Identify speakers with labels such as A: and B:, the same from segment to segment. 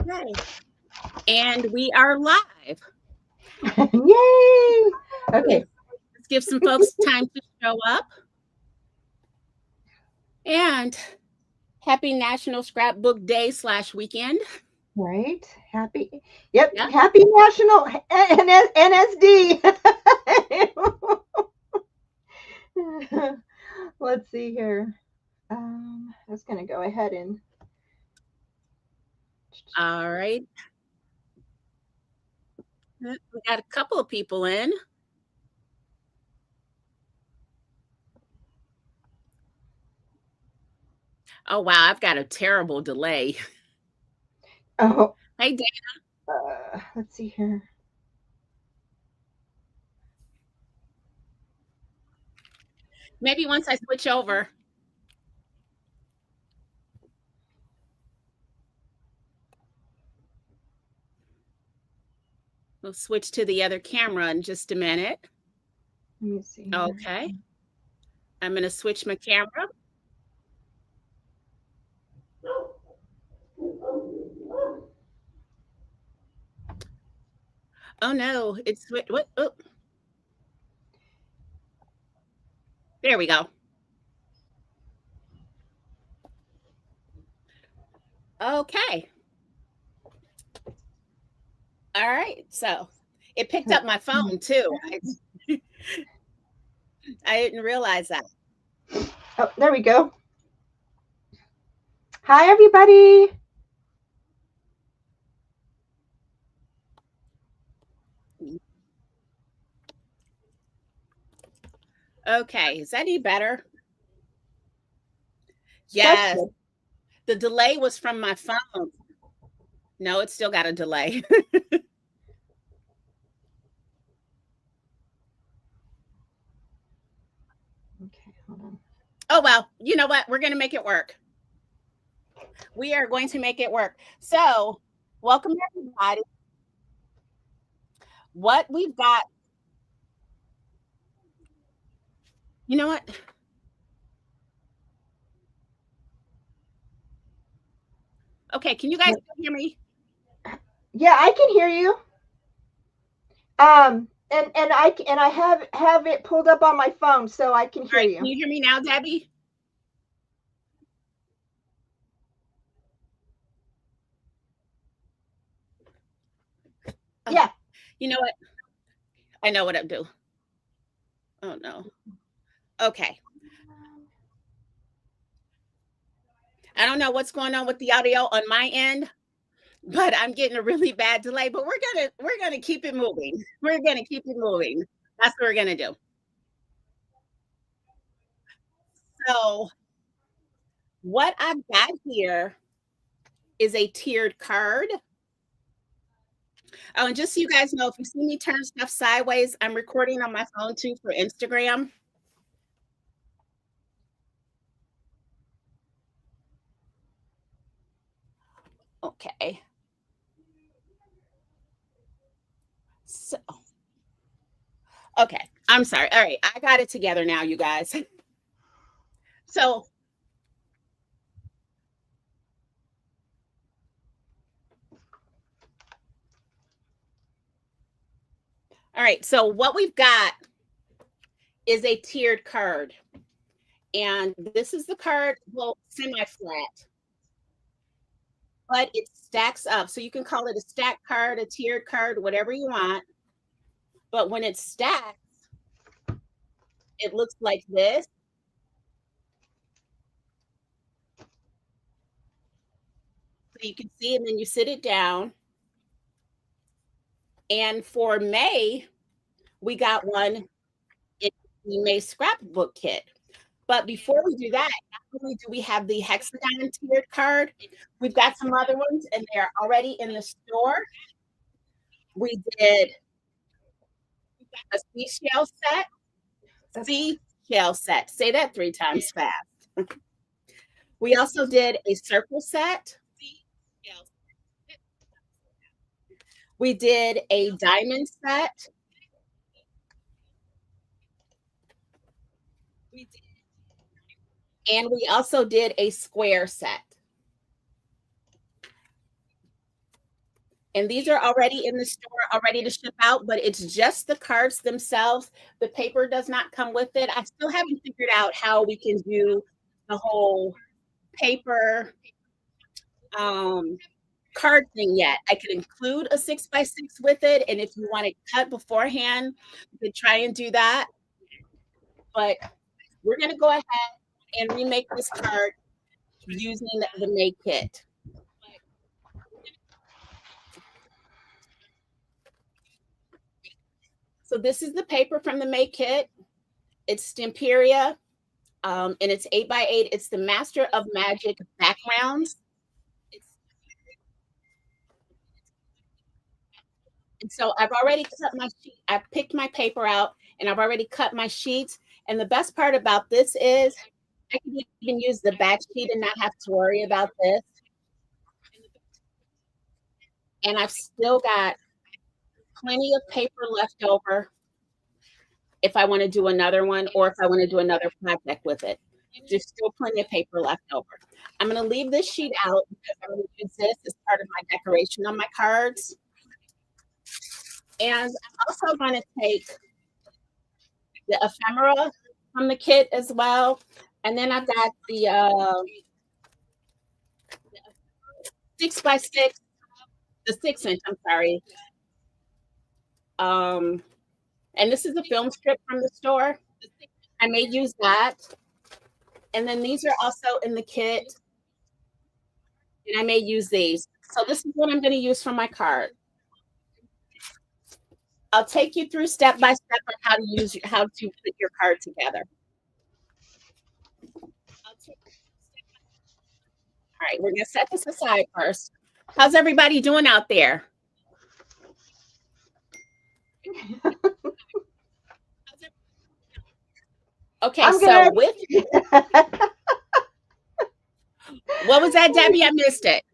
A: Okay. And we are live.
B: Yay! Okay.
A: Let's give some folks time to show up. And happy National Scrapbook Day / weekend.
B: Right. Happy. Yep.
A: Yeah.
B: Happy National NSD. Let's see here. I was going to go ahead and.
A: All right. We got a couple of people in. Oh, wow. I've got a terrible delay.
B: Oh.
A: Hey, Dan.
B: Let's see here.
A: Maybe once I switch over. We'll switch to the other camera in just a minute.
B: Let me see. Here.
A: Okay. I'm going to switch my camera. Oh, no. It's what? Oh. There we go. Okay. All right. So it picked up my phone too. I didn't realize that.
B: Oh, there we go. Hi, everybody.
A: Okay. Is that any better? Yes. The delay was from my phone. No, it's still got a delay.
B: Okay, hold on.
A: Oh, well, you know what? We're going to make it work. We are going to make it work. So, welcome everybody. What we've got. You know what? Okay, can you guys hear me?
B: Yeah, I can hear you. And I have it pulled up on my phone, so I can hear you.
A: Can you hear me now, Debbie?
B: Yeah.
A: You know what? I know what I'm doing. Oh no. Okay. I don't know what's going on with the audio on my end, but I'm getting a really bad delay. But we're gonna keep it moving. We're gonna keep it moving. That's what we're gonna do. So what I've got here is a tiered card. Oh, and just so you guys know, if you see me turn stuff sideways, I'm recording on my phone too for Instagram. Okay. So, okay. I'm sorry. All right. I got it together now, you guys. So, all right. So, what we've got is a tiered card. And this is the card, well, semi-flat, but it stacks up. So you can call it a stacked card, a tiered card, whatever you want. But when it stacks, it looks like this. So you can see, and then you sit it down. And for May, we got one in the May scrapbook kit. But before we do that, not only do we have the hexagon tiered card, we've got some other ones, and they are already in the store. We did a seashell set. Seashell set. Say that 3 times fast. We also did a circle set. We did a diamond set. And we also did a square set. And these are already in the store, all ready to ship out, but it's just the cards themselves. The paper does not come with it. I still haven't figured out how we can do the whole paper card thing yet. I could include a 6x6 with it, and if you want it cut beforehand, you could try and do that. But we're going to go ahead and remake this card using the May kit. So this is the paper from the May kit. It's Stamperia, and it's 8x8. It's the Master of Magic backgrounds. And so I've already cut my sheet. I've picked my paper out, and I've already cut my sheets. And the best part about this is I can even use the back sheet and not have to worry about this. And I've still got plenty of paper left over if I want to do another one, or if I want to do another project with it. There's still plenty of paper left over. I'm going to leave this sheet out because I'm going to use this as part of my decoration on my cards. And I'm also going to take the ephemera from the kit as well. And then I've got the 6x6, the 6-inch, I'm sorry. And this is a film strip from the store. I may use that. And then these are also in the kit. And I may use these. So this is what I'm going to use for my card. I'll take you through step by step on how to put your card together. All right, we're going to set this aside first. How's everybody doing out there? Okay,
B: I'm
A: so
B: good.
A: with what was that, Debbie? I missed it.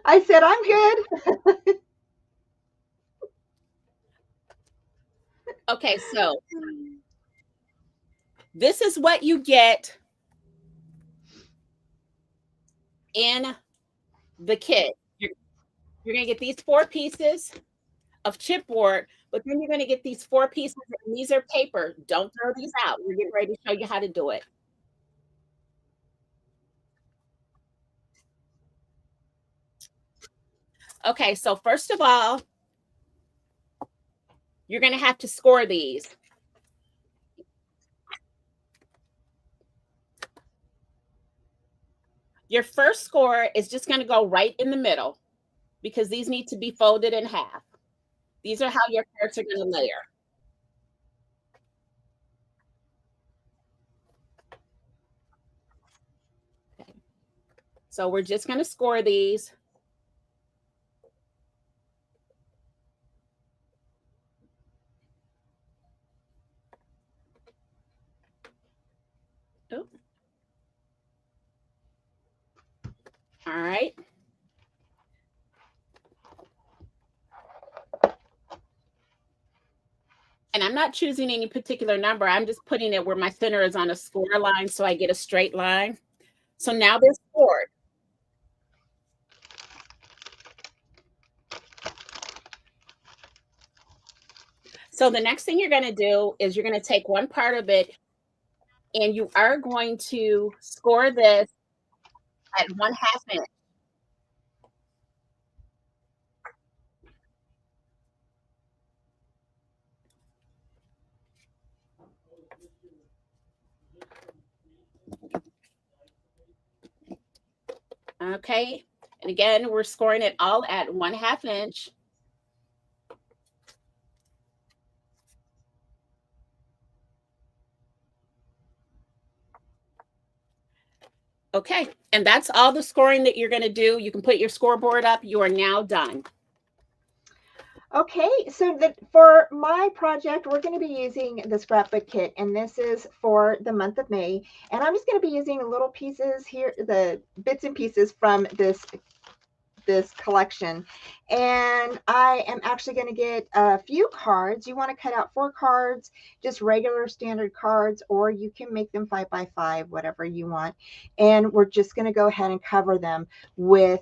B: I said I'm good.
A: Okay, so this is what you get in the kit. You're going to get these 4 pieces of chipboard, but then you're going to get these 4 pieces, and these are paper. Don't throw these out. We're getting ready to show you how to do it. Okay, so first of all, you're going to have to score these. Your first score is just going to go right in the middle because these need to be folded in half. These are how your cards are going to layer. Okay. So we're just going to score these. Oh. All right. And I'm not choosing any particular number. I'm just putting it where my center is on a score line so I get a straight line. So now they're scored. So the next thing you're going to do is you're going to take one part of it and you are going to score this at 1/2 inch. Okay. And again, we're scoring it all at 1/2 inch. Okay. And that's all the scoring that you're going to do. You can put your scoreboard up. You are now done.
B: Okay, so for my project, we're going to be using the scrapbook kit, and this is for the month of May. And I'm just going to be using little pieces here, the bits and pieces from this collection. And I am actually going to get a few cards. You want to cut out 4 cards, just regular standard cards, or you can make them 5x5, whatever you want. And we're just going to go ahead and cover them with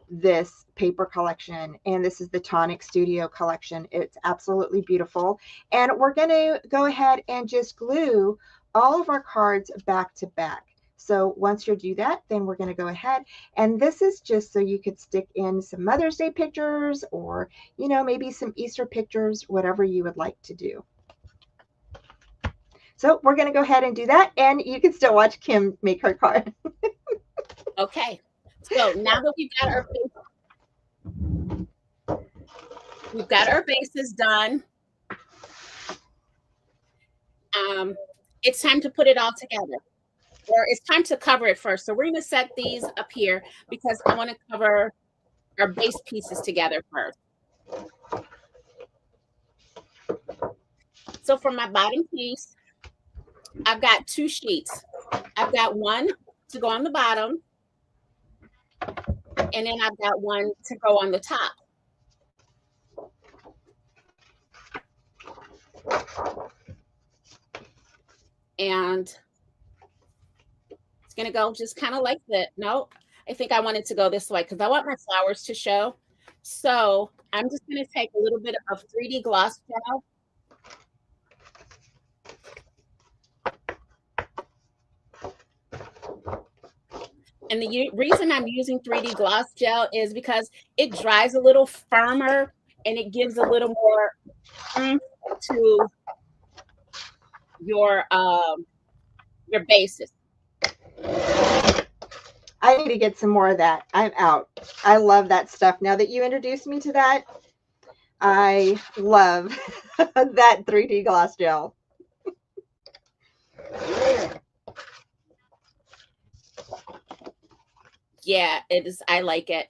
B: this paper collection, and this is the Tonic Studio collection. It's absolutely beautiful. And we're going to go ahead and just glue all of our cards back to back. So once you do that, then we're going to go ahead, and this is just so you could stick in some Mother's Day pictures, or, you know, maybe some Easter pictures, whatever you would like to do. So we're going to go ahead and do that, and you can still watch Kim make her card.
A: Okay. So now that we've got our bases done, it's time to put it all together. Or it's time to cover it first. So we're going to set these up here because I want to cover our base pieces together first. So for my bottom piece, I've got 2 sheets. I've got one to go on the bottom, and then I've got one to go on the top. And it's going to go just kind of like that. No, I think I want it to go this way because I want my flowers to show. So I'm just going to take a little bit of 3D gloss gel. And the reason I'm using 3D gloss gel is because it dries a little firmer and it gives a little more to your bases.
B: I need to get some more of that. I'm out. I love that stuff. Now that you introduced me to that, I love that 3D gloss gel.
A: Yeah, it is. I like it.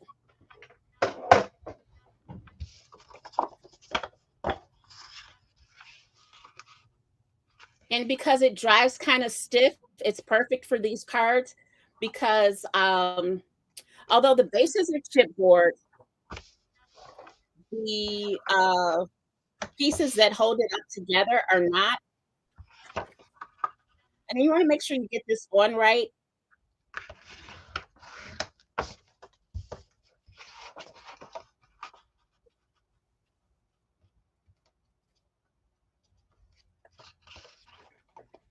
A: And because it dries kind of stiff, it's perfect for these cards because although the bases are chipboard, the pieces that hold it up together are not. And you want to make sure you get this on right.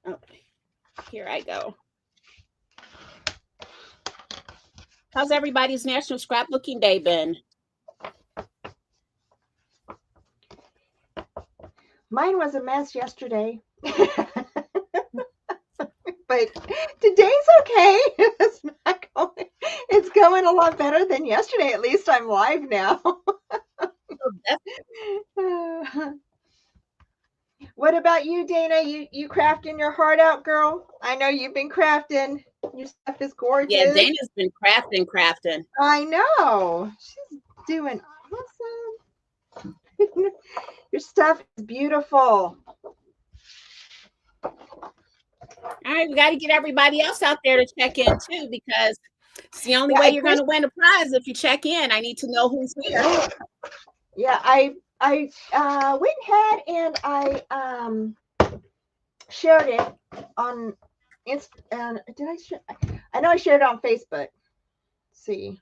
A: Oh, here I go. How's everybody's National Scrapbooking Day been?
B: Mine was a mess yesterday. But today's okay. It's going a lot better than yesterday. At least I'm live now. What about you, Dana? You crafting your heart out, girl? I know you've been crafting. Your stuff is gorgeous.
A: Yeah, Dana's been crafting.
B: I know. She's doing awesome. Your stuff is beautiful.
A: All right, we got to get everybody else out there to check in too, because it's the only way you're going to win a prize if you check in. I need to know who's here.
B: Yeah, I went ahead and I shared it on Insta. Did I share? I know I shared it on Facebook. Let's see.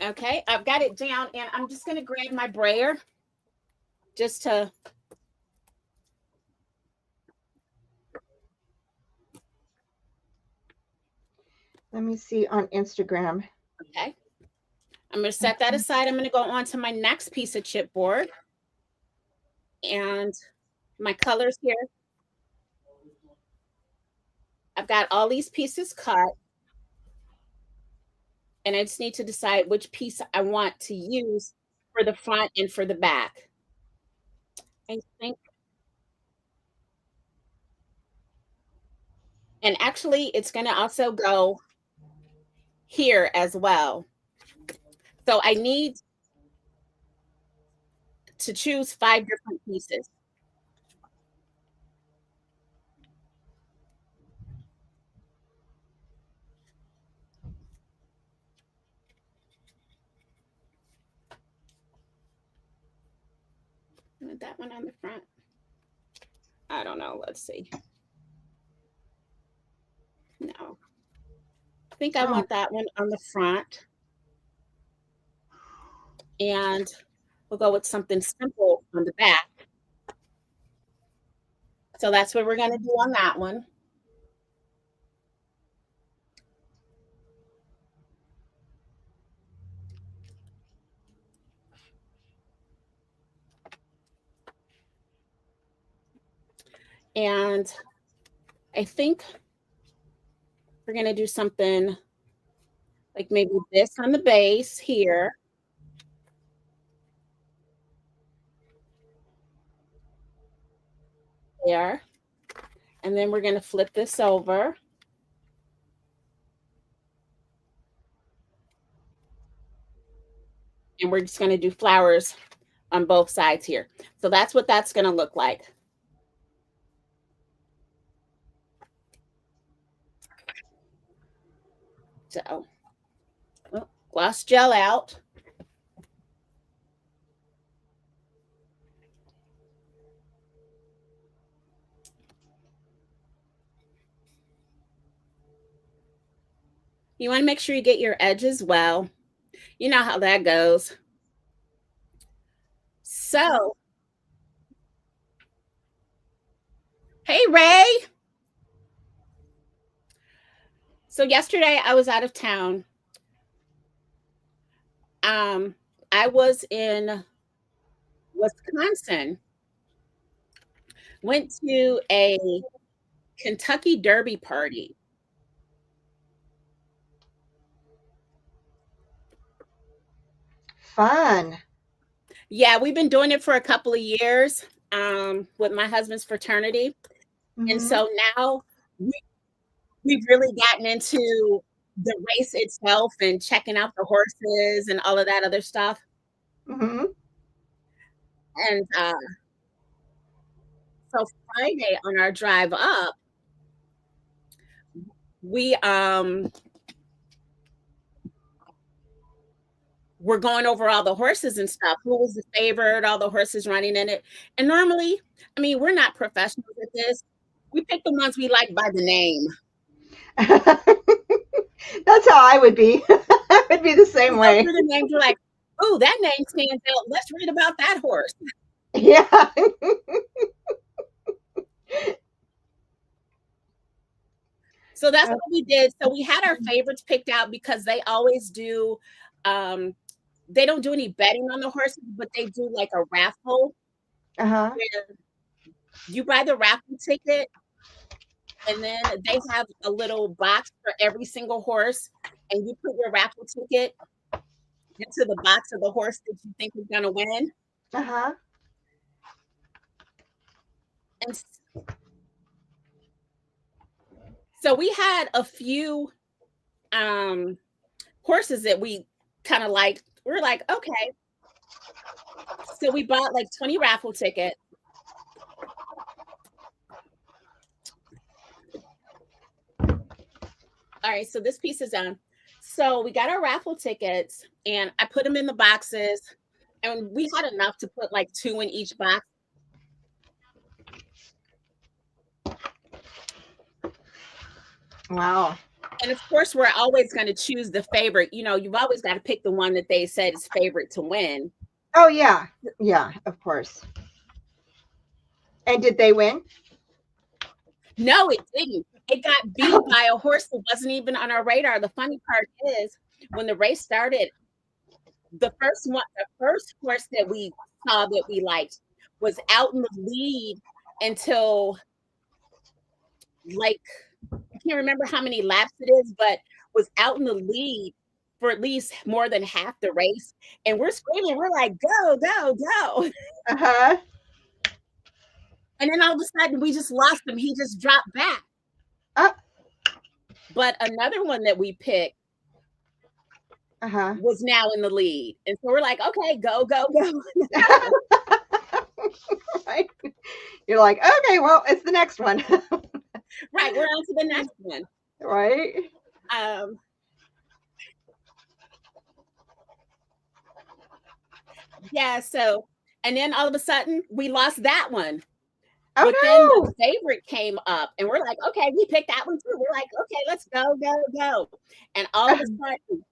A: Okay, I've got it down, and I'm just going to grab my brayer just to.
B: Let me see on Instagram.
A: Okay. I'm going to set that aside. I'm going to go on to my next piece of chipboard. And my colors here. I've got all these pieces cut. And I just need to decide which piece I want to use for the front and for the back. I think. And actually, it's going to also go here as well. So I need to choose 5 different pieces. Want that one on the front? I don't know. Let's see. No. I think I want that one on the front. And we'll go with something simple on the back. So that's what we're going to do on that one. And I think we're going to do something like maybe this on the base here. There. And then we're going to flip this over. And we're just going to do flowers on both sides here. So that's what that's going to look like. So, gloss gel out. You want to make sure you get your edges well. You know how that goes. So, hey, Ray. So yesterday I was out of town. I was in Wisconsin. Went to a Kentucky Derby party.
B: Fun.
A: Yeah, we've been doing it for a couple of years with my husband's fraternity. Mm-hmm. And so now we've really gotten into the race itself and checking out the horses and all of that other stuff.
B: Mm-hmm.
A: And so Friday on our drive up, we're going over all the horses and stuff. Who was the favorite, all the horses running in it. And normally, I mean, we're not professionals at this. We pick the ones we like by the name.
B: That's how I would be. I would be the same way.
A: The names, you're like, oh, that name stands out. Let's read about that horse.
B: Yeah.
A: So that's what we did. So we had our favorites picked out because they always do. They don't do any betting on the horses, but they do like a raffle.
B: Uh-huh.
A: You buy the raffle ticket, and then they have a little box for every single horse, and you put your raffle ticket into the box of the horse that you think is going to win.
B: Uh-huh.
A: And so we had a few horses that we kind of liked. We're like, okay. So we bought like 20 raffle tickets. All right, so this piece is done. So we got our raffle tickets and I put them in the boxes, and we had enough to put like 2 in each box.
B: Wow.
A: And of course, we're always going to choose the favorite. You know, you've always got to pick the one that they said is favorite to win.
B: Oh, yeah. Yeah, of course. And did they win?
A: No, it didn't. It got beat by a horse that wasn't even on our radar. The funny part is, when the race started, the first horse that we saw that we liked was out in the lead until, like, I can't remember how many laps it is, but was out in the lead for at least more than half the race. And we're screaming. We're like, go, go, go.
B: Uh-huh.
A: And then all of a sudden, we just lost him. He just dropped back. But another one that we picked was now in the lead. And so we're like, okay, go, go, go.
B: Right. You're like, okay, well, it's the next one.
A: Right, we're on to the next one.
B: Right.
A: Yeah, so And then all of a sudden, we lost that one.
B: Oh
A: But then
B: no.
A: the favorite came up, and we're like, okay, we picked that one too. We're like, okay, let's go, go, go. And all of a sudden,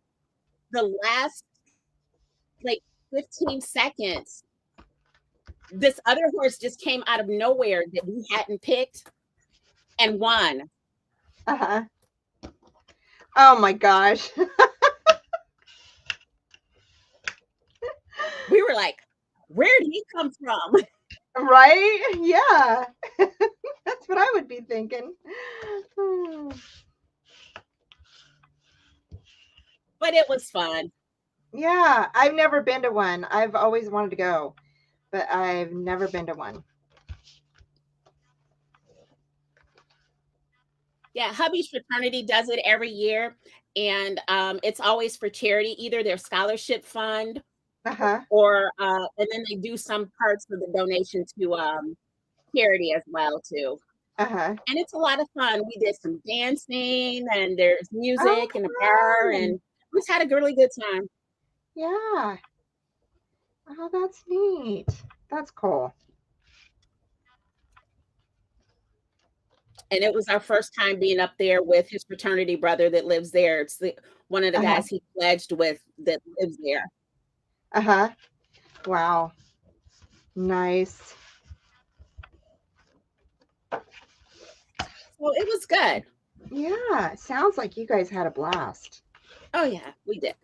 A: the last like 15 seconds, this other horse just came out of nowhere that we hadn't picked and won.
B: Uh-huh. Oh my gosh.
A: We were like, where did he come from?
B: Right? Yeah. That's what I would be thinking.
A: But it was fun.
B: Yeah, I've never been to one. I've always wanted to go, but I've never been to one.
A: Yeah, hubby's fraternity does it every year, and it's always for charity, either their scholarship fund
B: Uh-huh.
A: or and then they do some parts of the donation to charity as well too.
B: Uh-huh.
A: And it's a lot of fun. We did some dancing, and there's
B: Oh,
A: music and a bar,
B: fun.
A: and we just had a really good time.
B: Yeah. Oh, that's neat. That's cool.
A: And it was our first time being up there with his fraternity brother that lives there. It's one of the
B: Uh-huh.
A: guys he pledged with that lives there.
B: Uh-huh. Wow. Nice.
A: So it was good.
B: Yeah, sounds like you guys had a blast.
A: Oh yeah, we did.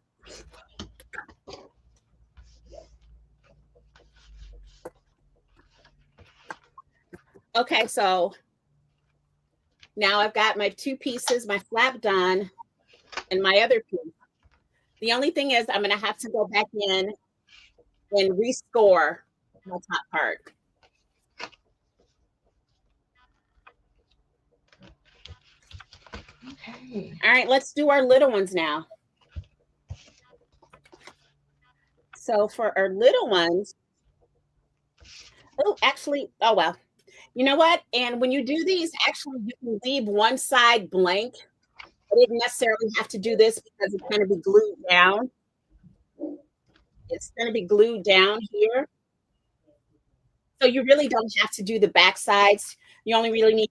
A: Okay, so now I've got my two pieces, my flap done, and my other piece. The only thing is I'm going to have to go back in and rescore my top part.
B: Okay.
A: All right, let's do our little ones now. So for our little ones, oh, actually, oh, well, you know what? And when you do these, actually, you can leave one side blank. I didn't necessarily have to do this because it's going to be glued down. It's going to be glued down here. So you really don't have to do the back sides. You only really need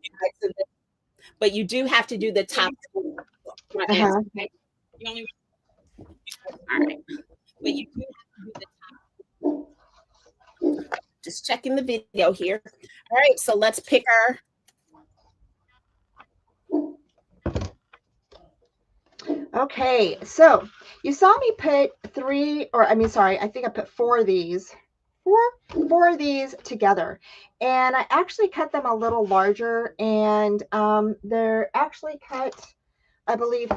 A: sides of this, but you do have to do the top.
B: Uh-huh.
A: You only, all right. But you do have to do the top. Just checking the video here. All right, so let's pick our.
B: Okay, so you saw me put I think I put four of these together, and I actually cut them a little larger, and they're actually cut, I believe,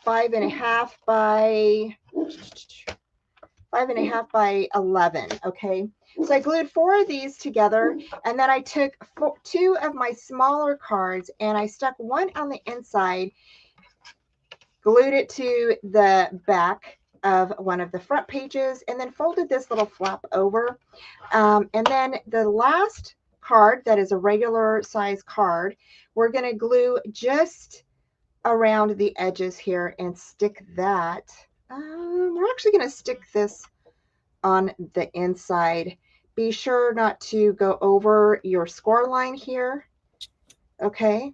B: 5.5 by 11. Okay, so I glued four of these together, and then I took two of my smaller cards and I stuck one on the inside, glued it to the back of one of the front pages, and then folded this little flap over. And then the last card, that is a regular size card, we're going to glue just around the edges here and stick that. We're actually going to stick this on the inside. Be sure not to go over your score line here, okay?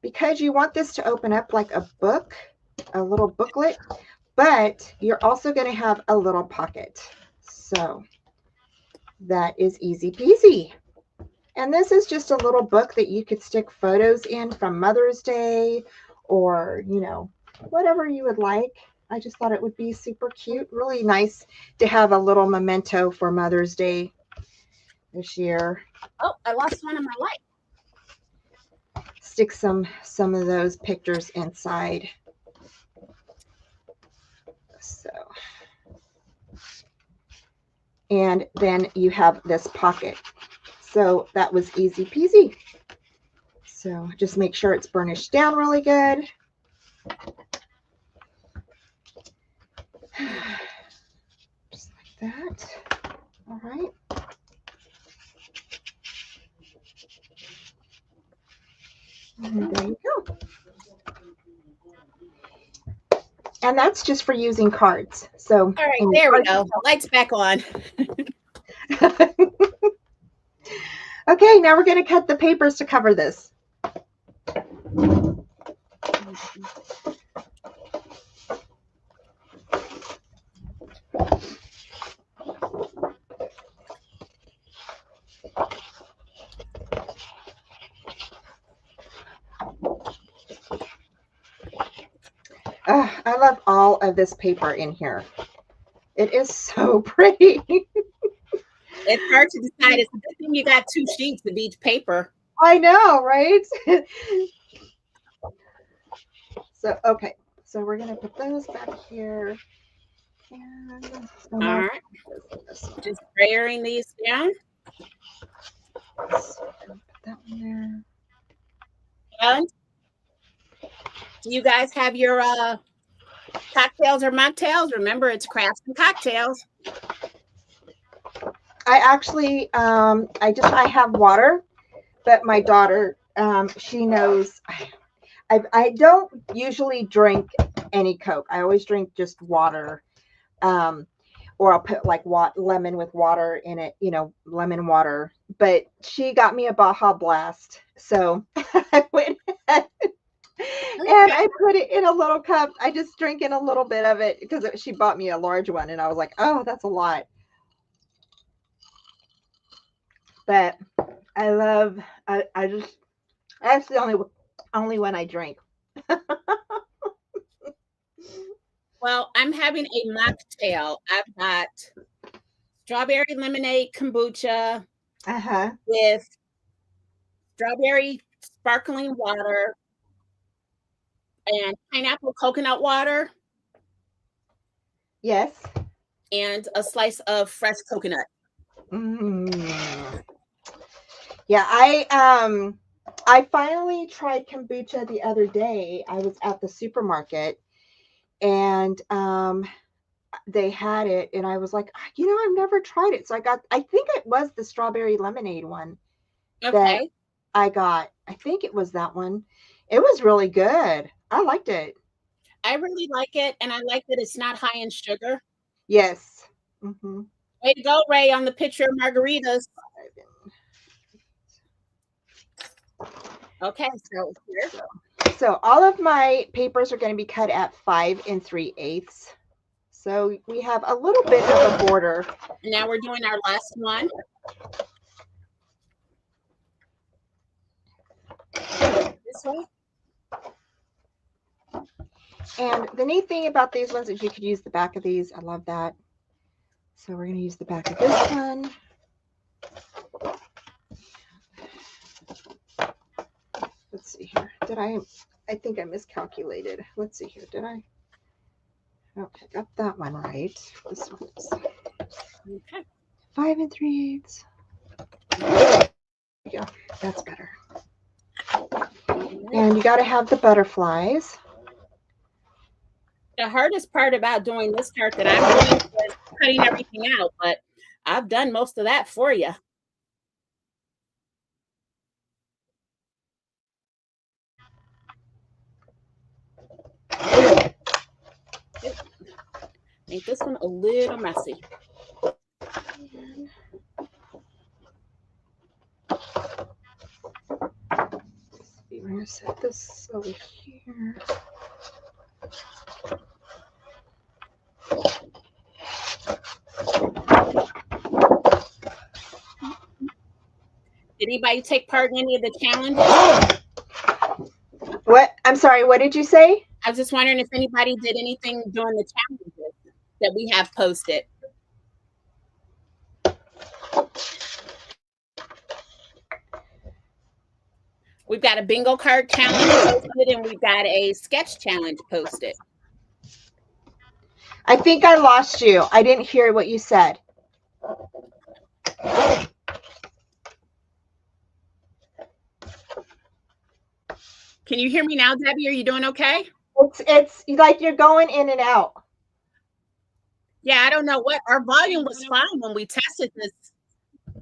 B: Because you want this to open up like a book, a little booklet, but you're also going to have a little pocket. So that is easy peasy. And this is just a little book that you could stick photos in from Mother's Day, or, you know, whatever you would like. I just thought it would be super cute. Really nice to have a little memento for Mother's Day this year.
A: Oh, I lost one of my light.
B: Stick some of those pictures inside. So, and then you have this pocket. So that was easy peasy. So just make sure it's burnished down really good. Just like that. All right. And there you go. And that's just for using cards. So,
A: all right, there we go. The light's back on.
B: Okay, now we're going to cut the papers to cover this. I love all of this paper in here. It is so pretty.
A: It's hard to decide. It's a good thing you got 2 sheets of each paper.
B: I know, right? So, okay. So we're going to put those back here. And
A: all right. Just spraying these down.
B: Put that one there.
A: And do you guys have your cocktails or mocktails? Remember, it's crafts and cocktails.
B: I actually, I have water, but my daughter, she knows. I don't usually drink any Coke. I always drink just water, or I'll put like lemon with water in it, lemon water. But she got me a Baja Blast, so I went ahead and I put it in a little cup. I just drink in a little bit of it because she bought me a large one, and I was like, oh, that's a lot. But I love. That's the only one I drink.
A: Well, I'm having a mocktail. I've got strawberry lemonade kombucha with strawberry sparkling water and pineapple coconut water.
B: Yes.
A: And a slice of fresh coconut.
B: Yeah, I finally tried kombucha the other day. I was at the supermarket, and they had it, and I was like, I've never tried it. So I think it was the strawberry lemonade one that I got. I think it was that one. It was really good. I liked it.
A: I really like it, and I like that it's not high in sugar.
B: Yes. Mm-hmm.
A: Way to go, Ray, on the picture of margaritas. Okay, so here.
B: So all of my papers are going to be cut at 5 3/8. So we have a little bit of a border.
A: Now we're doing our last one. This way.
B: And the neat thing about these ones is you could use the back of these. I love that. So we're going to use the back of this one. Let's see here. I think I miscalculated. Let's see here. Did I? Okay, got that one right. This one is 5 3/8. There you go. That's better. And you got to have the butterflies.
A: The hardest part about doing this part that I'm doing is cutting everything out, but I've done most of that for you. Make this one a little messy.
B: We're going to set this over here.
A: Did anybody take part in any of the challenges?
B: What? I'm sorry, what did you say?
A: I was just wondering if anybody did anything during the challenges that we have posted. We've got a bingo card challenge posted, and we've got a sketch challenge posted.
B: I think I lost you. I didn't hear what you said.
A: Can you hear me now, Debbie? Are you doing okay?
B: It's like you're going in and out.
A: Yeah, I don't know what. Our volume was fine when we tested this.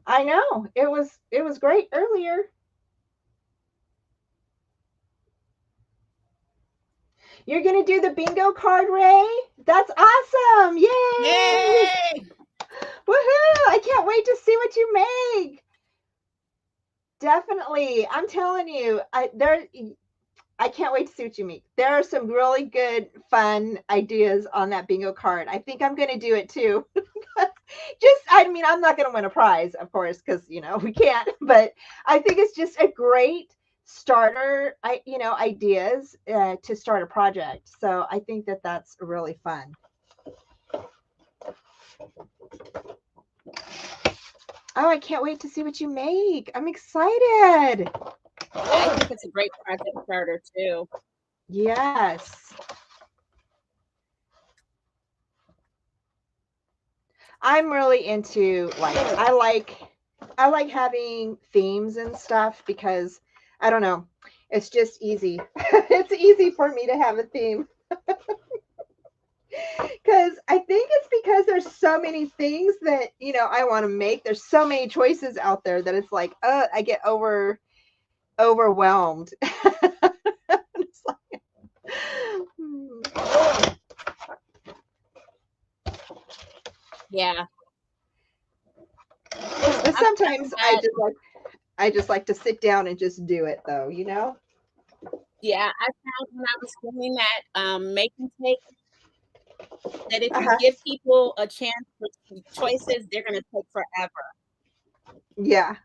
B: I know. It was great earlier. You're going to do the bingo card, Ray? That's awesome. Yay!
A: Yay!
B: Woohoo! I can't wait to see what you make. Definitely. I'm telling you, I can't wait to see what you make. There are some really good, fun ideas on that bingo card. I think I'm going to do it too. I mean, I'm not going to win a prize, of course, because, we can't, but I think it's just a great starter, ideas to start a project. So I think that that's really fun. Oh, I can't wait to see what you make. I'm excited.
A: I think it's a great project starter too.
B: Yes. I'm really into I like having themes and stuff because I don't know, it's just easy. It's easy for me to have a theme. Because I think it's because there's so many things that I want to make. There's so many choices out there that it's like, I get overwhelmed. It's like,
A: Yeah.
B: But sometimes I just like to sit down and just do it though,
A: Yeah, I found when I was doing that making tape that if you
B: Uh-huh.
A: give people a chance for choices, they're going to take forever.
B: Yeah.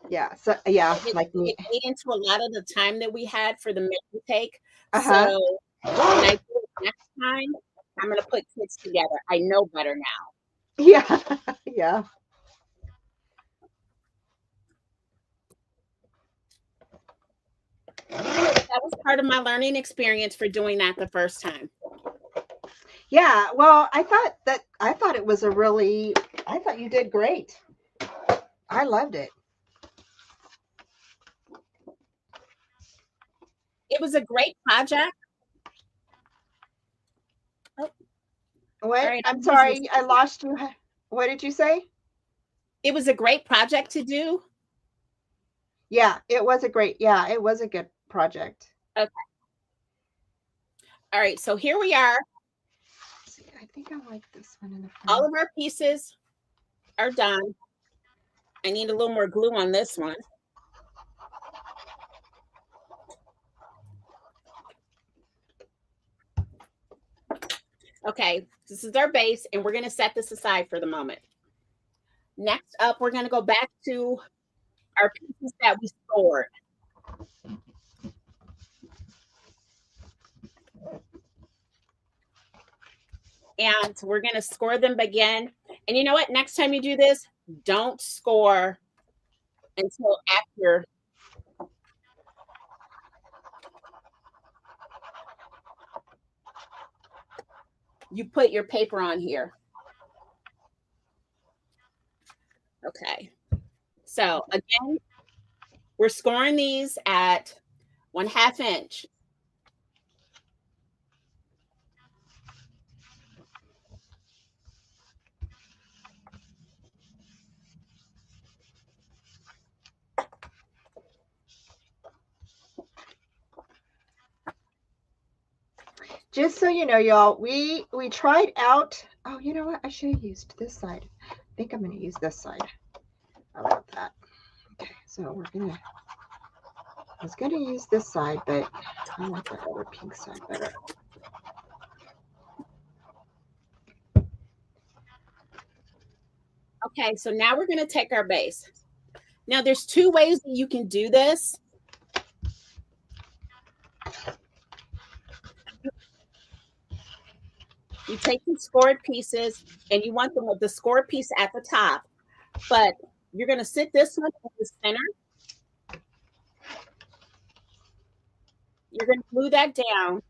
B: Yeah. So yeah, like me.
A: It ate into a lot of the time that we had for the making take.
B: Uh-huh.
A: So when I do it next time, I'm going to put kits together. I know better now.
B: Yeah. Yeah.
A: That was part of my learning experience for doing that the first time.
B: Yeah. Well, I thought it was I thought you did great. I loved it.
A: It was a great project.
B: Oh. What?
A: All right,
B: I'm sorry, I lost you. What did you say?
A: It was a great project to do.
B: Yeah, it was a good project.
A: Okay. All right, so here we are.
B: See, I think I like this one in the front.
A: All of our pieces are done. I need a little more glue on this one. Okay, this is our base, and we're going to set this aside for the moment. Next up, we're going to go back to our pieces that we stored. And we're going to score them again. And you know what? Next time you do this, don't score until after. You put your paper on here. Okay. So again, we're scoring these at 1/2 inch.
B: Just so you know, y'all, we tried out. Oh, you know what? I should have used this side. I think I'm going to use this side. How about that? Okay, so I was going to use this side, but I like that other pink side better.
A: Okay, so now we're going to take our base. Now there's 2 ways that you can do this. You take the scored pieces and you want them with the scored piece at the top, but you're going to sit this one in the center. You're going to glue that down.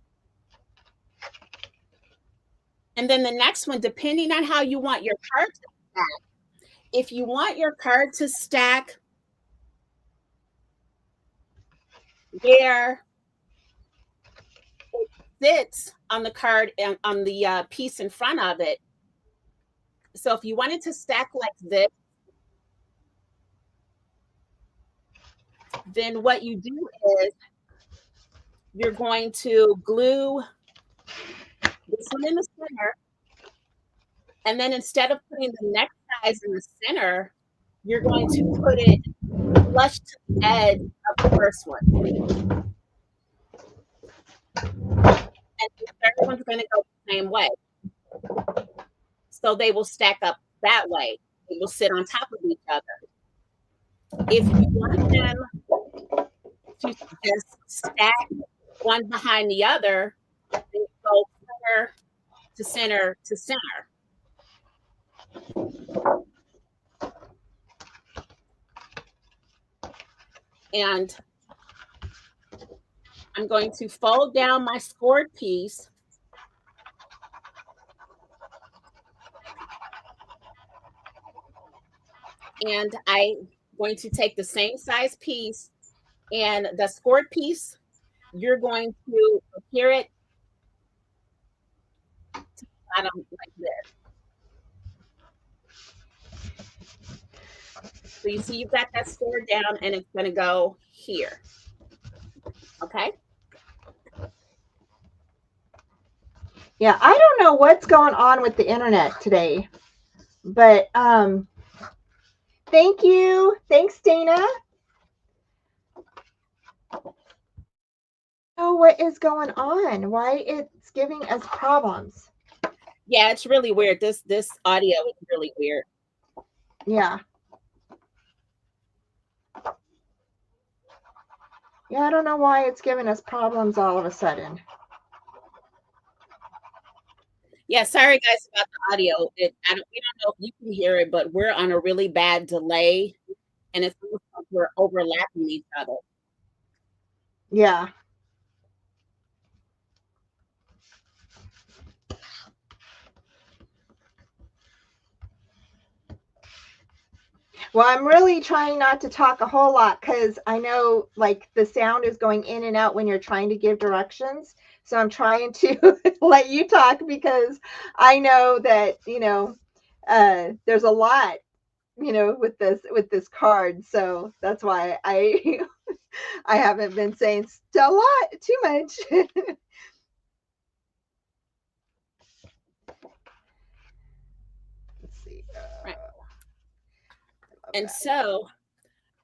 A: And then the next one, depending on how you want your card to stack, if you want your card to stack where it sits on the card and on the piece in front of it. So if you wanted to stack like this, then what you do is you're going to glue this one in the center. And then instead of putting the next size in the center, you're going to put it flush to the edge of the first one. And the third one's going to go the same way. So they will stack up that way. They will sit on top of each other. If you want them to just stack one behind the other, they go center to center to center. And I'm going to fold down my scored piece. And I'm going to take the same size piece, and the scored piece, you're going to adhere it to the bottom like this. So you see you've got that scored down, and it's going to go here. Okay?
B: Yeah, I don't know what's going on with the internet today, but thank you. Thanks, Dana. Oh, what is going on? Why it's giving us problems?
A: Yeah, it's really weird. This audio is really weird.
B: Yeah. Yeah, I don't know why it's giving us problems all of a sudden.
A: Yeah, sorry guys about the audio. We don't know if you can hear it, but we're on a really bad delay, and it's almost like we're overlapping each other.
B: Yeah. Well, I'm really trying not to talk a whole lot because I know like the sound is going in and out when you're trying to give directions. So I'm trying to let you talk because I know that, there's a lot, with this card. So that's why I I haven't been saying a lot too much. Let's see.
A: Right. And so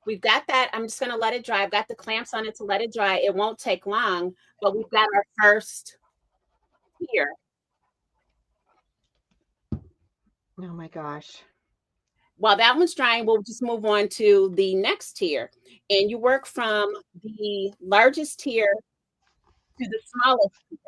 A: we've got that. I'm just going to let it dry. I've got the clamps on it to let it dry. It won't take long, but we've got our first here.
B: Oh my gosh.
A: While that one's drying, we'll just move on to the next tier. And you work from the largest tier to the smallest tier.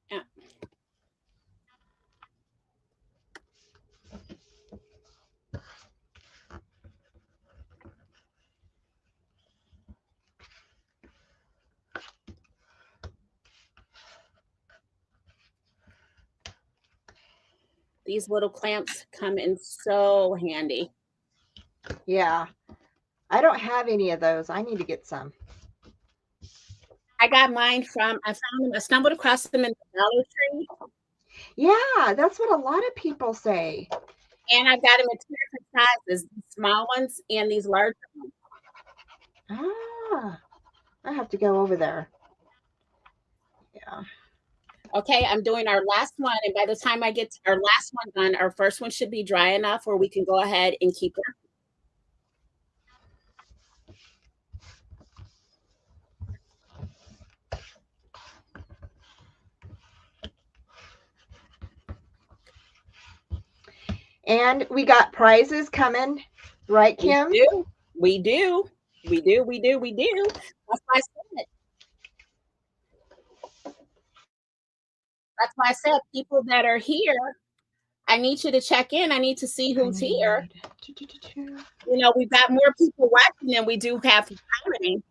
A: Yeah. These little clamps come in so handy.
B: Yeah. I don't have any of those. I need to get some.
A: I got mine from, I found them, I stumbled across them in the Dollar Tree.
B: Yeah, that's what a lot of people say.
A: And I got them in two different sizes, the small ones and these larger ones.
B: Ah, I have to go over there. Yeah.
A: Okay, I'm doing our last one. And by the time I get to our last one done, our first one should be dry enough where we can go ahead and keep it.
B: And we got prizes coming, right, Kim?
A: We do. That's why I said it. That's why I said people that are here, I need you to check in. I need to see who's here. We've got more people watching than we do have commenting.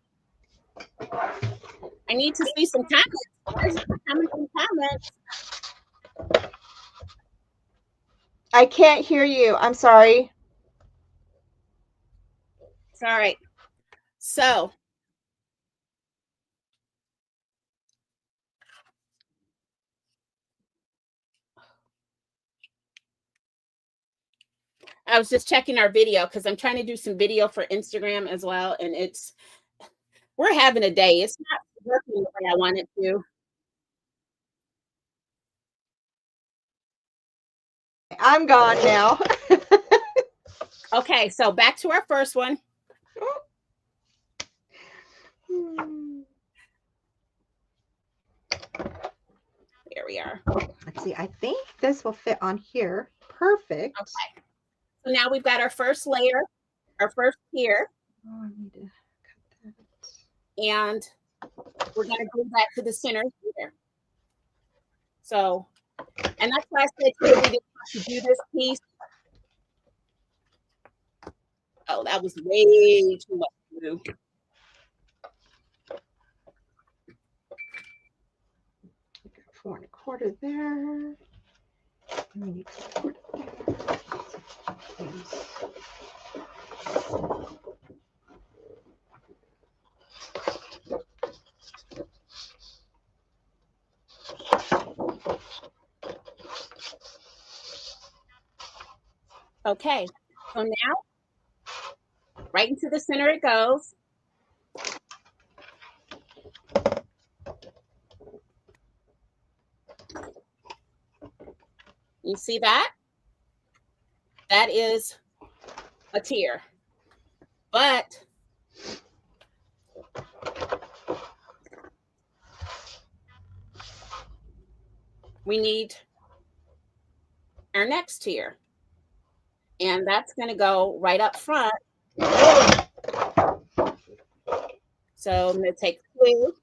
A: I need to see some comments. Comments.
B: I can't hear you. I'm sorry.
A: It's all right. So I was just checking our video because I'm trying to do some video for Instagram as well. And we're having a day. It's not working the way I want it to.
B: I'm gone now.
A: Okay, so back to our first one. There we are.
B: Let's see. I think this will fit on here. Perfect.
A: Okay. So now we've got our first layer, our first tier.
B: Oh, I need to cut that.
A: And we're going to go back to the center here. So, and that's why I said we didn't have to do this piece. Oh, that was way too much to do.
B: 4 1/4 there. And we need 4
A: Okay, so now right into the center it goes. You see that? That is a tier. But we need our next tier. And that's going to go right up front. So I'm going to take glue.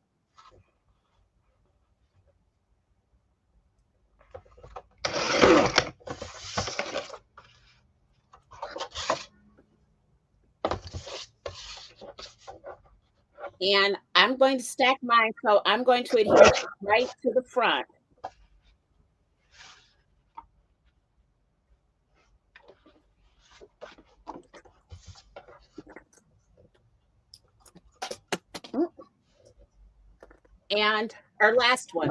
A: And I'm going to stack mine, so I'm going to adhere right to the front. And our last one.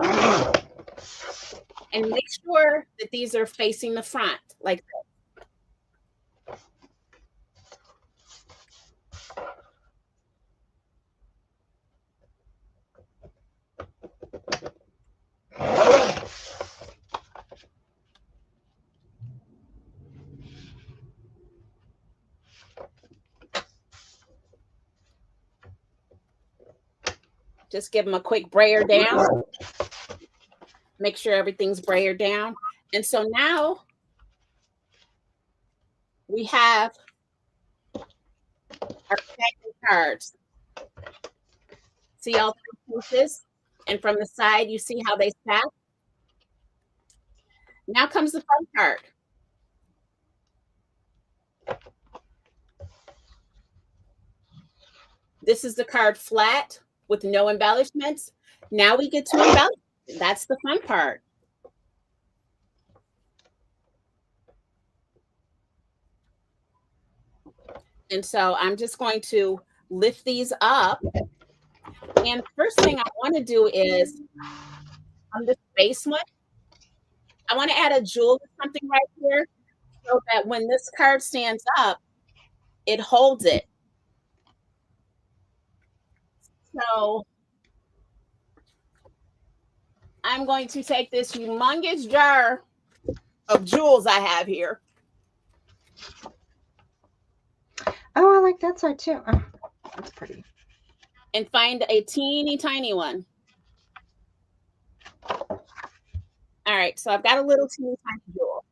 A: And make sure that these are facing the front like this. Just give them a quick brayer down. Make sure everything's brayered down. And so now we have our stacking cards. See all 3 pieces? And from the side, you see how they stack? Now comes the fun part. This is the card flat with no embellishments. Now we get to embellish. That's the fun part. And so I'm just going to lift these up. And first thing I want to do is on this base one, I want to add a jewel or something right here so that when this card stands up, it holds it. So I'm going to take this humongous jar of jewels I have here.
B: Oh, I like that side too. Oh, that's pretty.
A: And find a teeny tiny one. All right, so I've got a little teeny tiny jewel.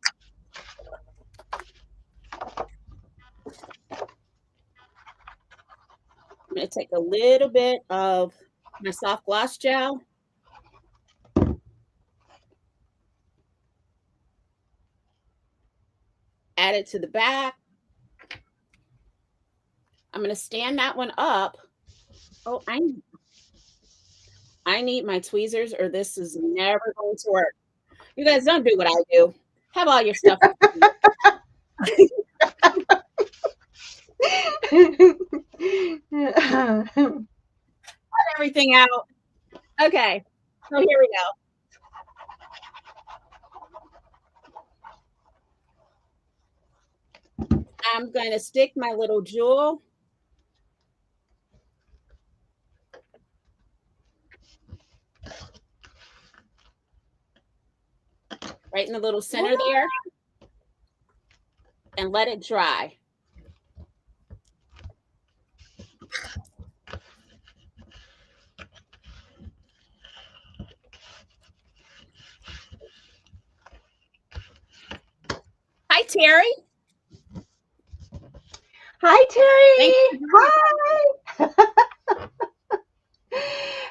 A: I'm going to take a little bit of my soft gloss gel. Add it to the back. I'm going to stand that one up. Oh, I need my tweezers or this is never going to work. You guys don't do what I do. Have all your stuff. Everything out. Okay, so here we go. I'm going to stick my little jewel right in the little center there and let it dry. Hi, Terry.
B: Hi, Terry. Hi.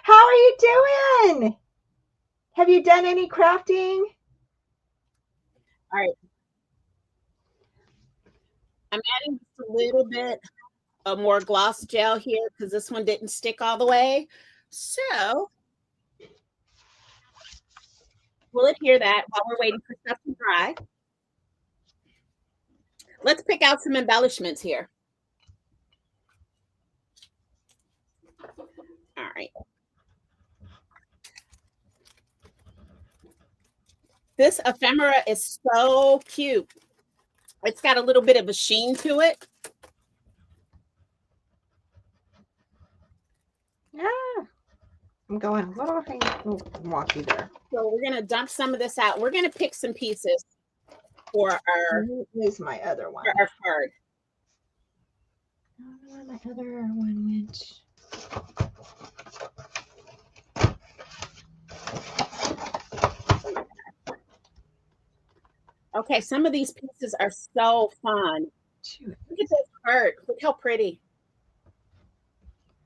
B: How are you doing? Have you done any crafting?
A: All right. I'm adding just a little bit of more gloss gel here because this one didn't stick all the way. So we'll adhere that while we're waiting for stuff to dry. Let's pick out some embellishments here. All right. This ephemera is so cute. It's got a little bit of a sheen to it.
B: Yeah. I'm going a little wonky there.
A: So we're going to dump some of this out. We're going to pick some pieces for our,
B: Here's my other one.
A: For our card.
B: I don't know where my other one went.
A: Okay, some of these pieces are so fun. Look at this heart. Look how pretty.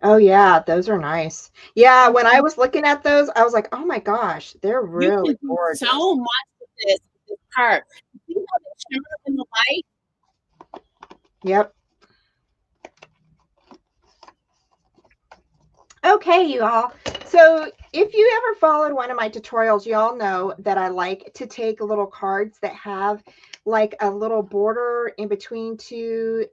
B: Oh yeah, those are nice. Yeah, when I was looking at those, I was like, oh my gosh, they're really
A: you can
B: gorgeous.
A: Do so much with this heart. You see how they shimmer in the light?
B: Yep. Okay, you all. So if you ever followed one of my tutorials, you all know that I like to take little cards that have like a little border in between two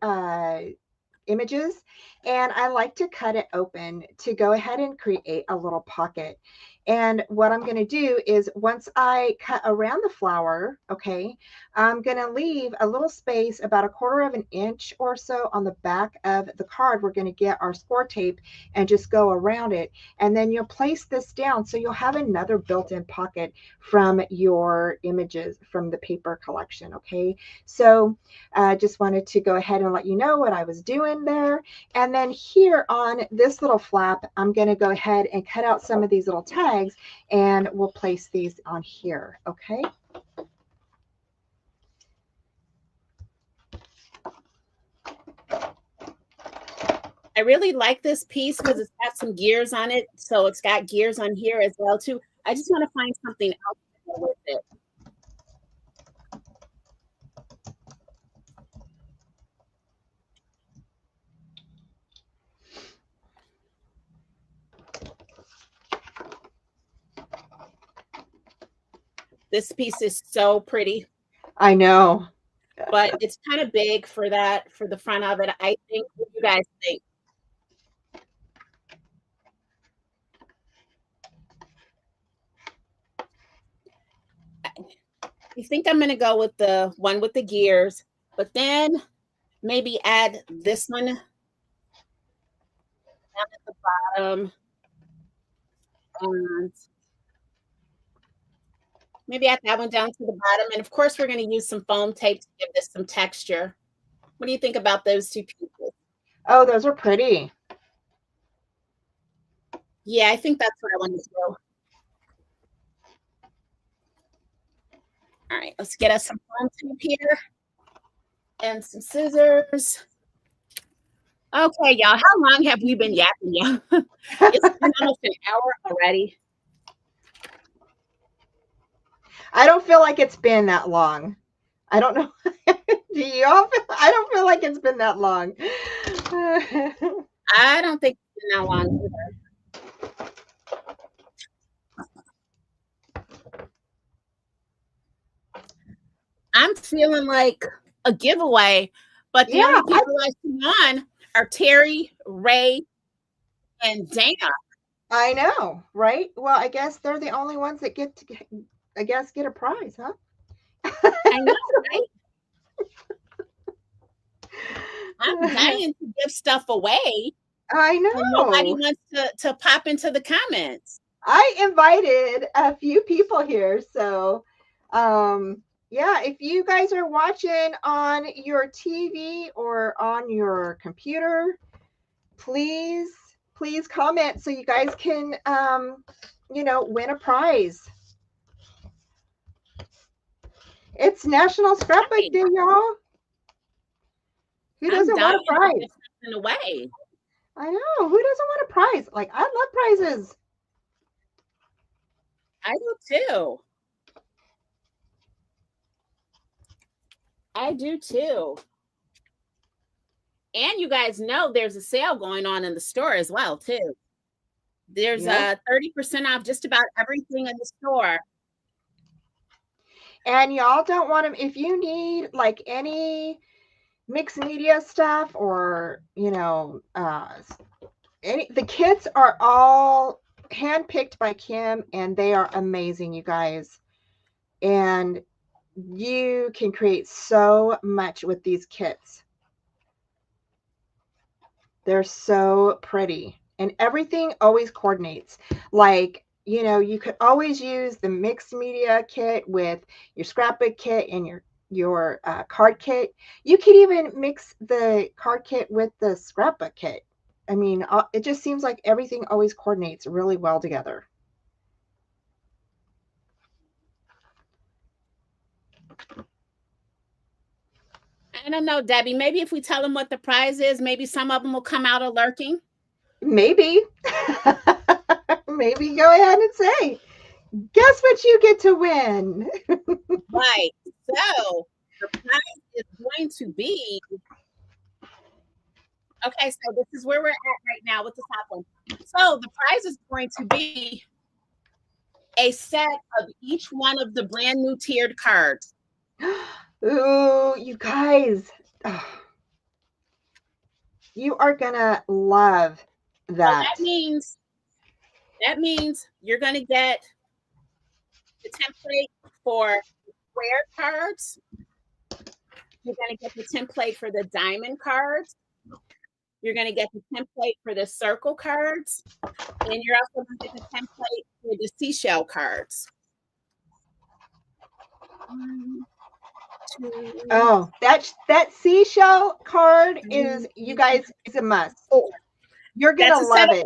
B: images, and I like to cut it open to go ahead and create a little pocket. And what I'm going to do is once I cut around the flower, okay, I'm going to leave a little space about 1/4 of an inch or so on the back of the card. We're going to get our score tape and just go around it. And then you'll place this down so you'll have another built-in pocket from your images from the paper collection, okay? So I just wanted to go ahead and let you know what I was doing there. And then here on this little flap, I'm going to go ahead and cut out some of these little tags and we'll place these on here, okay?
A: I really like this piece because it's got some gears on it. So it's got gears on here as well too. I just want to find something else to go with it. This piece is so pretty.
B: I know.
A: But it's kind of big for that, for the front of it. I think. What do you guys think? I think I'm going to go with the one with the gears, but then maybe add this one down at the bottom. And maybe add that one down to the bottom. And of course, we're going to use some foam tape to give this some texture. What do you think about those two pieces?
B: Oh, those are pretty.
A: Yeah, I think that's what I want to do. All right, let's get us some foam tape here and some scissors. Okay, y'all, how long have we been yapping, y'all? It's been almost an hour already.
B: I don't feel like it's been that long. I don't know. Do you all feel? I don't feel like it's been that long.
A: I don't think it's been that long either. I'm feeling like a giveaway, but the only people I see on are Terry, Ray, and Dana.
B: I know, right? Well, I guess they're the only ones that get to, I guess, get a prize, huh?
A: I know, right? I'm dying to give stuff away,
B: I
A: and nobody
B: know.
A: wants to pop into the comments.
B: I invited a few people here, so yeah, if you guys are watching on your TV or on your computer, please comment so you guys can win a prize. It's National Scrapbook
A: Right.
B: Day, y'all. Who
A: I'm
B: doesn't want
A: dying
B: a
A: to
B: prize?
A: give something away.
B: I know. Who doesn't want a prize? Like, I love prizes.
A: I do too. I do too. And you guys know there's a sale going on in the store as well, too. There's
B: Yep.
A: 30% off just about everything in the store.
B: And y'all don't want them, if you need like any mixed media stuff or, the kits are all handpicked by Kim and they are amazing, you guys. And you can create so much with these kits. They're so pretty and everything always coordinates. Like, you could always use the mixed media kit with your scrapbook kit and your card kit. You could even mix the card kit with the scrapbook kit. I mean, it just seems like everything always coordinates really well together.
A: I don't know, Debbie. Maybe if we tell them what the prize is, maybe some of them will come out of lurking.
B: Maybe. Maybe go ahead and say, guess what you get to win?
A: Right. So the prize is going to be, okay, so this is where we're at right now with the top one. So the prize is going to be a set of each one of the brand new tiered cards.
B: Ooh, you guys. Oh, you are going to love that.
A: So that means you're going to get the template for square cards. You're going to get the template for the diamond cards. You're going to get the template for the circle cards. And you're also going to get the template for the seashell cards. 1, 2.
B: Oh, that seashell card is, you guys, is a must. You're going to love it.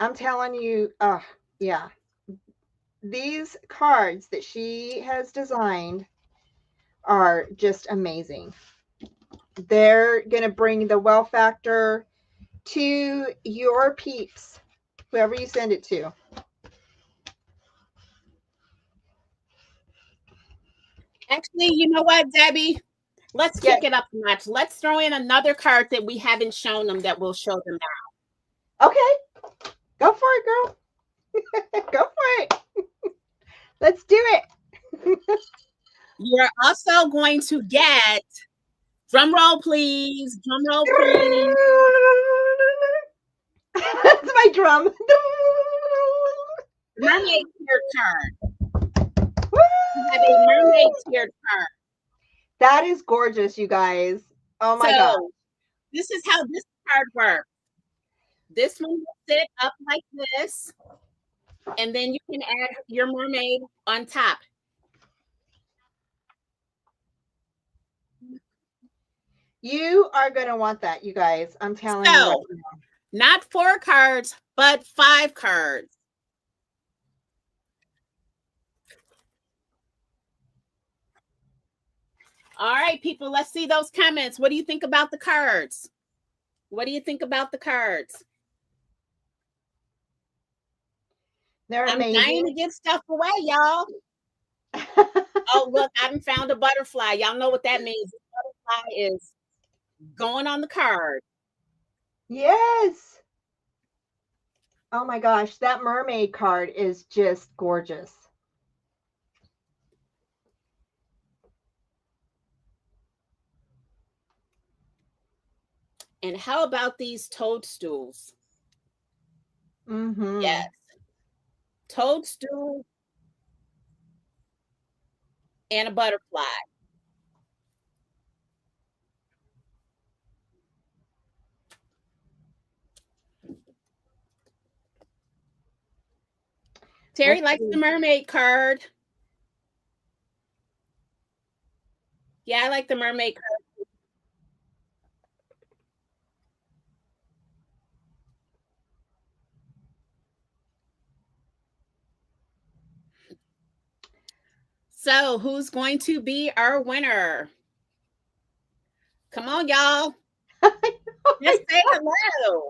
B: I'm telling you, yeah. These cards that she has designed are just amazing. They're going to bring the wow factor to your peeps, whoever you send it to.
A: Actually, you know what, Debbie? Let's kick it up a notch. Let's throw in another card that we haven't shown them that we'll show them now.
B: Okay. Go for it, girl. Go for it. Let's do it.
A: You're also going to get, drum roll, please. Drum roll, please.
B: That's my drum.
A: Mermaid tiered card. You have a mermaid tiered card.
B: That is gorgeous, you guys. Oh my God.
A: This is how this card works. This one will sit up like this, and then you can add your mermaid on top.
B: You are going to want that, you guys. I'm telling you right now.
A: Not 4 cards, but 5 cards. All right, people, let's see those comments. What do you think about the cards? What do you think about the cards?
B: They're amazing.
A: I'm dying to give stuff away, y'all. Oh, look, I haven't found a butterfly. Y'all know what that means. The butterfly is going on the card.
B: Yes. Oh my gosh, that mermaid card is just gorgeous.
A: And how about these toadstools?
B: Mm-hmm.
A: Yes. Toadstool and a butterfly. Terry likes the mermaid card. Yeah, I like the mermaid card. So, who's going to be our winner? Come on, y'all. Just say hello.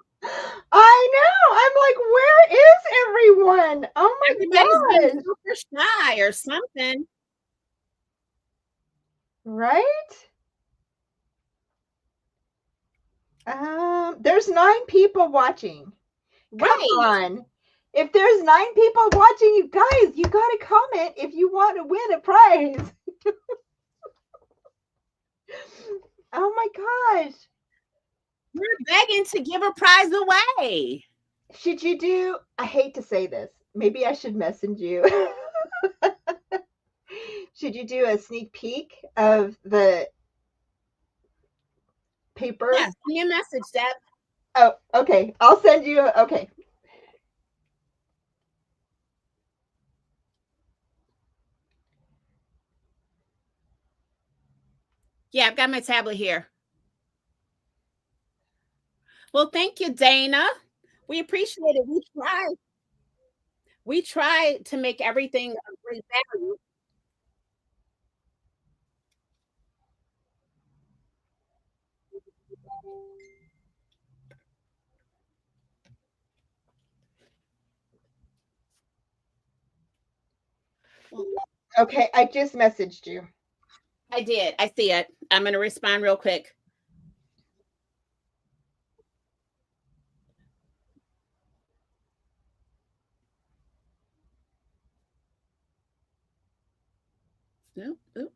B: I know. I'm like, where is everyone? Oh my
A: Everybody's
B: gosh.
A: being super shy or something.
B: Right? There's 9 people watching. Come on. If there's 9 people watching, you guys, you got to comment if you want to win a prize. Oh my gosh.
A: We're begging to give a prize away.
B: Should you do, I hate to say this, maybe I should message you. Should you do a sneak peek of the papers?
A: Yeah, send me a message, Deb.
B: Oh, okay. I'll send you, okay.
A: Yeah, I've got my tablet here. Well, thank you, Dana. We appreciate it. We try to make everything a great value.
B: Okay, I just messaged you.
A: I did. I see it. I'm going to respond real quick. Oop, oop.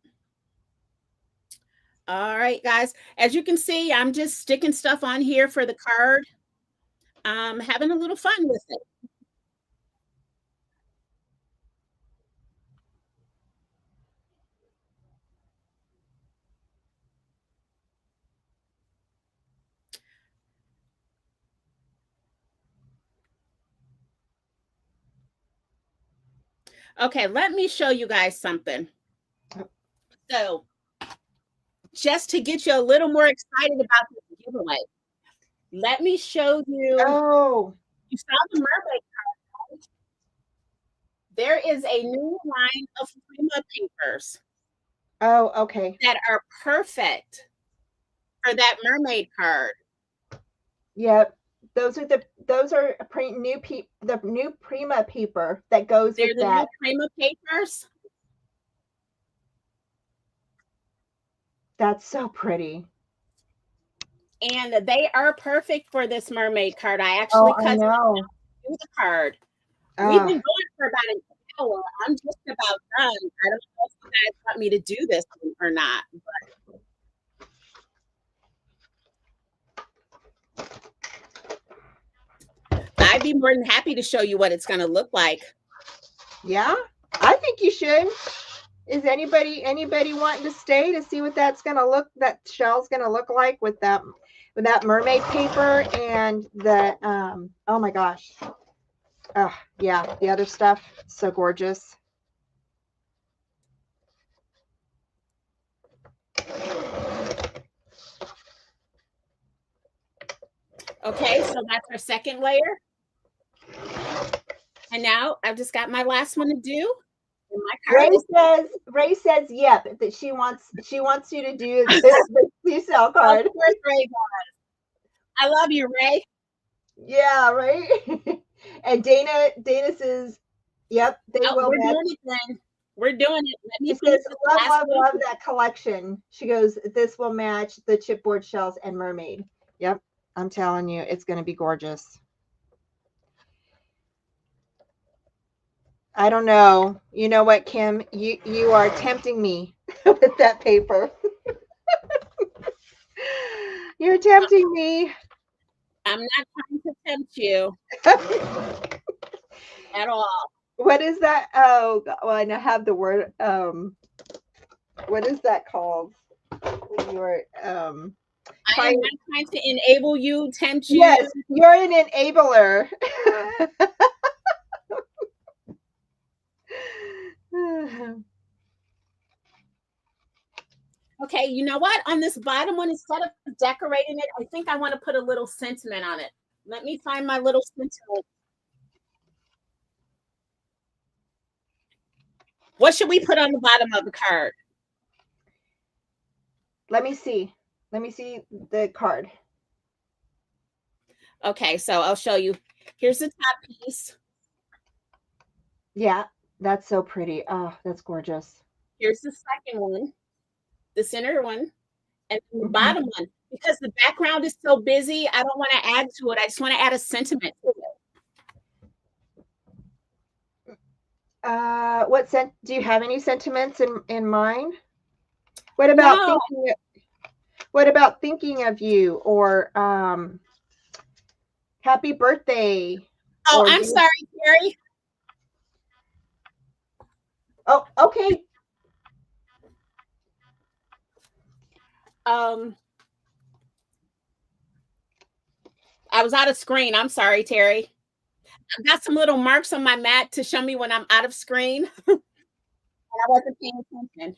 A: All right, guys. As you can see, I'm just sticking stuff on here for the card. Having a little fun with it. Okay, let me show you guys something. So, just to get you a little more excited about this giveaway, let me show you.
B: Oh.
A: You saw the mermaid card. There is a new line of Prima papers.
B: Oh, okay.
A: That are perfect for that mermaid card.
B: Yep. Those are the new Prima paper that goes
A: They're
B: with
A: the
B: that.
A: new Prima papers.
B: That's so pretty.
A: And they are perfect for this mermaid card. I actually cut the card. We've been going for about an hour. I'm just about done. I don't know if you guys want me to do this or not. But I'd be more than happy to show you what it's going to look like.
B: Yeah, I think you should. Is anybody wanting to stay to see what that shell's gonna look like with that mermaid paper and the oh my gosh. Oh yeah, the other stuff, so gorgeous.
A: Okay, so that's our second layer. And now I've just got my last one to do.
B: Ray says yep, that she wants you to do the seashell card.
A: Of course, Ray does. I love you, Ray.
B: Yeah, right. And Dana says, yep, they will.
A: We're doing it then. We're doing it. Let me
B: she says, love that collection. She goes, this will match the chipboard shells and mermaid. Yep, I'm telling you, it's going to be gorgeous. I don't know. You know what, Kim? You are tempting me with that paper. You're tempting me.
A: I'm not trying to tempt you at all.
B: What is that? Oh, well, I now have the word. What is that called? When you're
A: I am not trying to enable you, tempt you.
B: Yes, you're an enabler.
A: Okay, you know what? On this bottom one, instead of decorating it, I think I want to put a little sentiment on it. Let me find my little sentiment. What should we put on the bottom of the card?
B: Let me see. Let me see the card.
A: Okay, so I'll show you. Here's the top piece.
B: Yeah, that's so pretty. Oh, that's gorgeous.
A: Here's the second one, the center one, and the bottom one. Because the background is so busy, I don't want to add to it. I just want to add a sentiment to
B: it. Do you have any sentiments in mind? What about
A: no.
B: thinking of you, or happy birthday?
A: Oh, I'm sorry, Carrie.
B: Oh, okay.
A: I was out of screen. I'm sorry, Terry. I've got some little marks on my mat to show me when I'm out of screen. And I wasn't paying attention.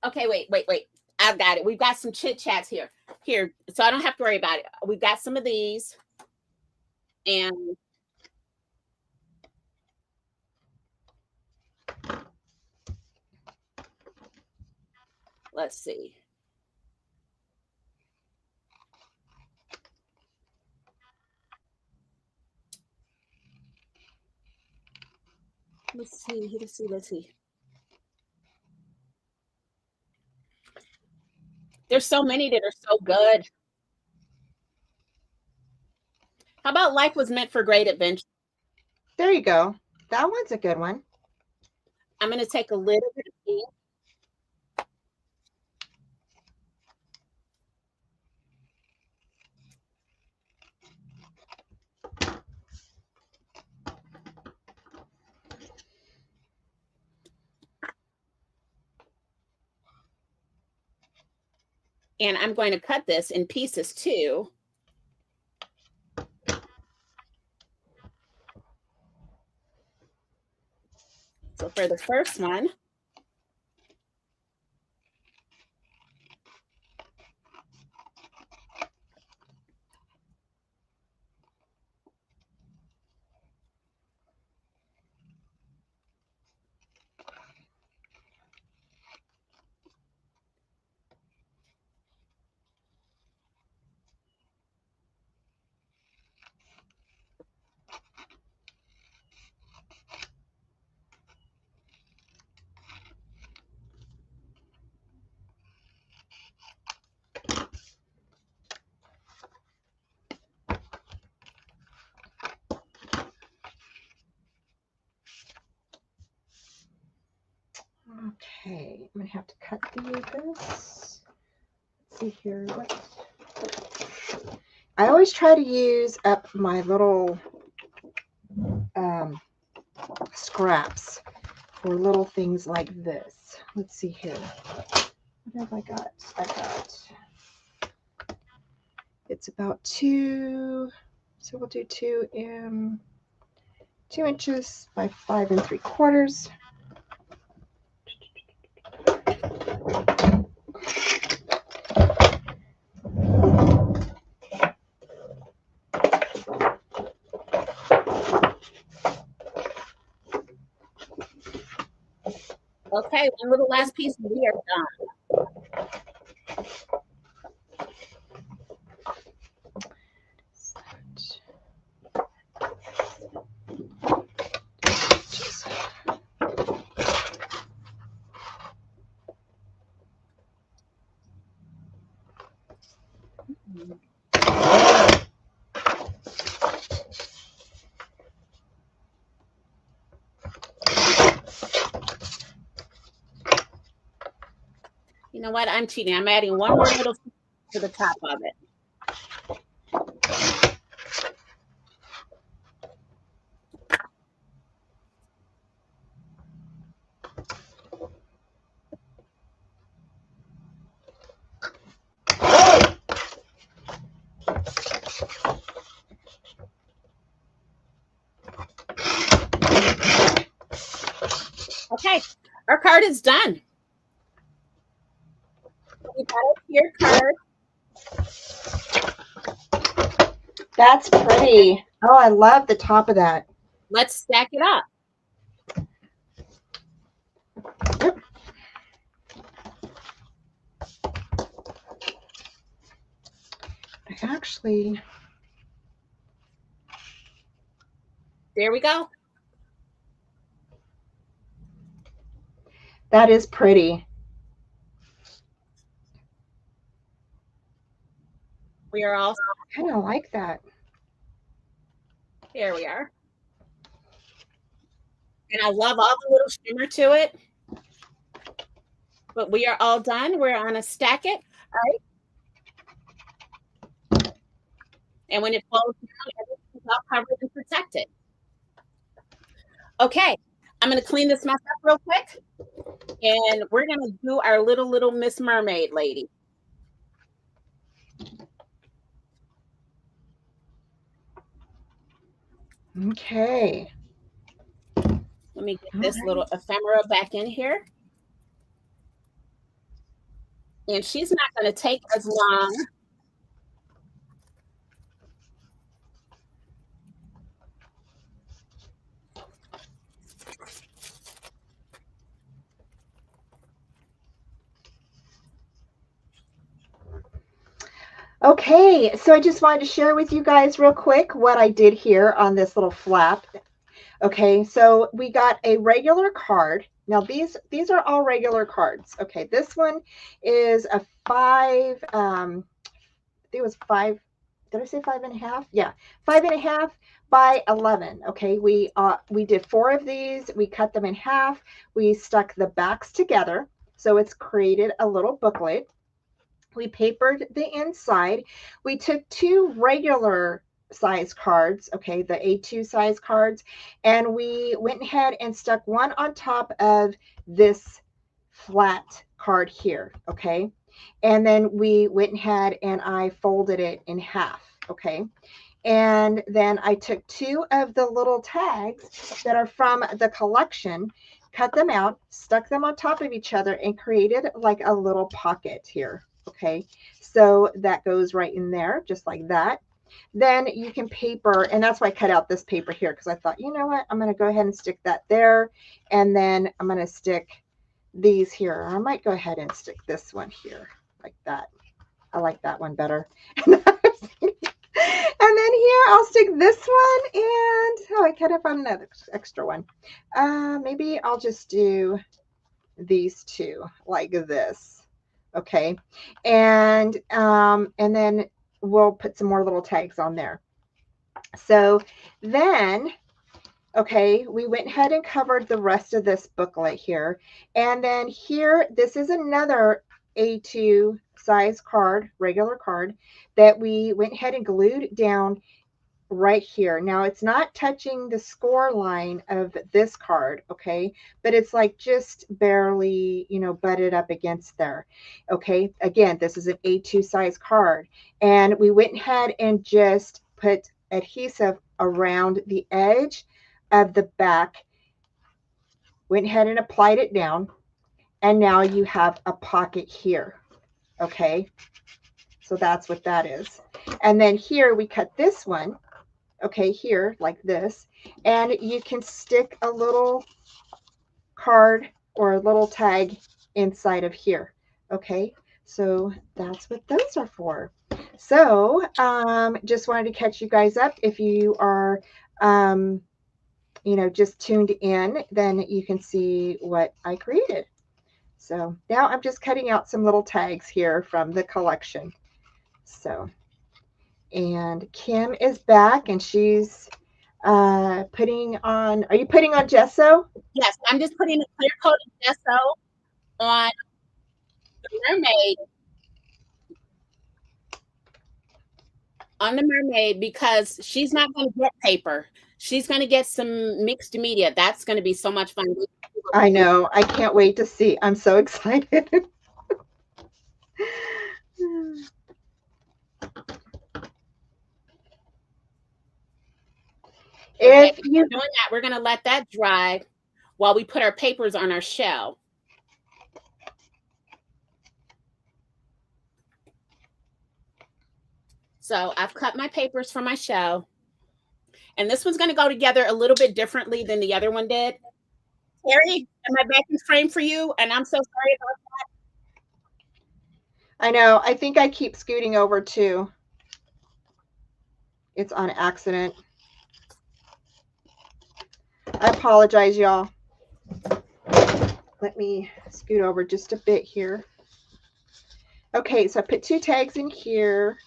A: Okay, wait. I've got it. We've got some chit chats here. So I don't have to worry about it. We've got some of these. And let's see. Let's see. There's so many that are so good. How about life was meant for great adventure?
B: There you go. That one's a good one.
A: I'm going to take a little bit of ink. And I'm going to cut this in pieces too. So for the first one,
B: Okay, I'm gonna have to cut this. Let's see here. I always try to use up my little scraps for little things like this. Let's see here. What have I got? It's about 2, so we'll do 2 inches by 5 3/4.
A: okay, one little last piece and we are done. You know what? I'm cheating. I'm adding one more little to the top of it. Okay, our card is done. We got a tiered card.
B: That's pretty. Oh, I love the top of that.
A: Let's stack it up.
B: Yep. Actually,
A: there we go.
B: That is pretty.
A: We are all
B: kind of like that.
A: Here we are. And I love all the little shimmer to it. But we are all done. We're going to stack it. All right. And when it falls down, everything's all covered and protected. Okay. I'm going to clean this mess up real quick. And we're going to do our little Miss Mermaid lady.
B: Okay.
A: Let me get this little ephemera back in here. And she's not going to take as long.
B: Okay, so I just wanted to share with you guys real quick what I did here on this little flap. Okay, so we got a regular card. Now these are all regular cards. Okay, this one is a 5, I think it was 5, did I say 5.5? Yeah, 5.5 by 11. Okay, we did 4 of these. We cut them in half. We stuck the backs together, so it's created a little booklet. We papered the inside. We took 2 regular size cards, okay, the A2 size cards, and we went ahead and stuck one on top of this flat card here, okay, and then we went ahead and I folded it in half, okay, and then I took 2 of the little tags that are from the collection, cut them out, stuck them on top of each other, and created like a little pocket here. Okay, so that goes right in there, just like that. Then you can paper, and that's why I cut out this paper here, because I thought, you know what, I'm going to go ahead and stick that there, and then I'm going to stick these here. I might go ahead and stick this one here, like that. I like that one better. And then here I'll stick this one, and oh, I kind of found another extra one. Maybe I'll just do these 2 like this. Okay, and then we'll put some more little tags on there. So then, okay, we went ahead and covered the rest of this booklet here, and then here, this is another A2 size card, regular card, that we went ahead and glued down right here. Now it's not touching the score line of this card, okay, but it's like just barely, you know, butted up against there. Okay, again, this is an A2 size card, and we went ahead and just put adhesive around the edge of the back, went ahead and applied it down, and now you have a pocket here. Okay, so that's what that is. And then here we cut this one, okay, here like this, and you can stick a little card or a little tag inside of here. Okay, so that's what those are for. So just wanted to catch you guys up. If you are you know, just tuned in, then you can see what I created. So now I'm just cutting out some little tags here from the collection. So, and Kim is back, and she's putting on, are you putting on gesso?
A: Yes, I'm just putting a clear coat of gesso on mermaid, on the mermaid, because she's not going to get paper. She's going to get some mixed media. That's going to be so much fun.
B: I know. I can't wait to see. I'm so excited.
A: Okay,
B: If you
A: doing that, we're going to let that dry while we put our papers on our shell. So I've cut my papers for my shell. And this one's going to go together a little bit differently than the other one did. Terry, am I back in frame for you? And I'm so sorry about
B: I know, I think I keep scooting over too. It's on accident. I apologize, y'all. Let me scoot over just a bit here. Okay, so I put 2 tags in here,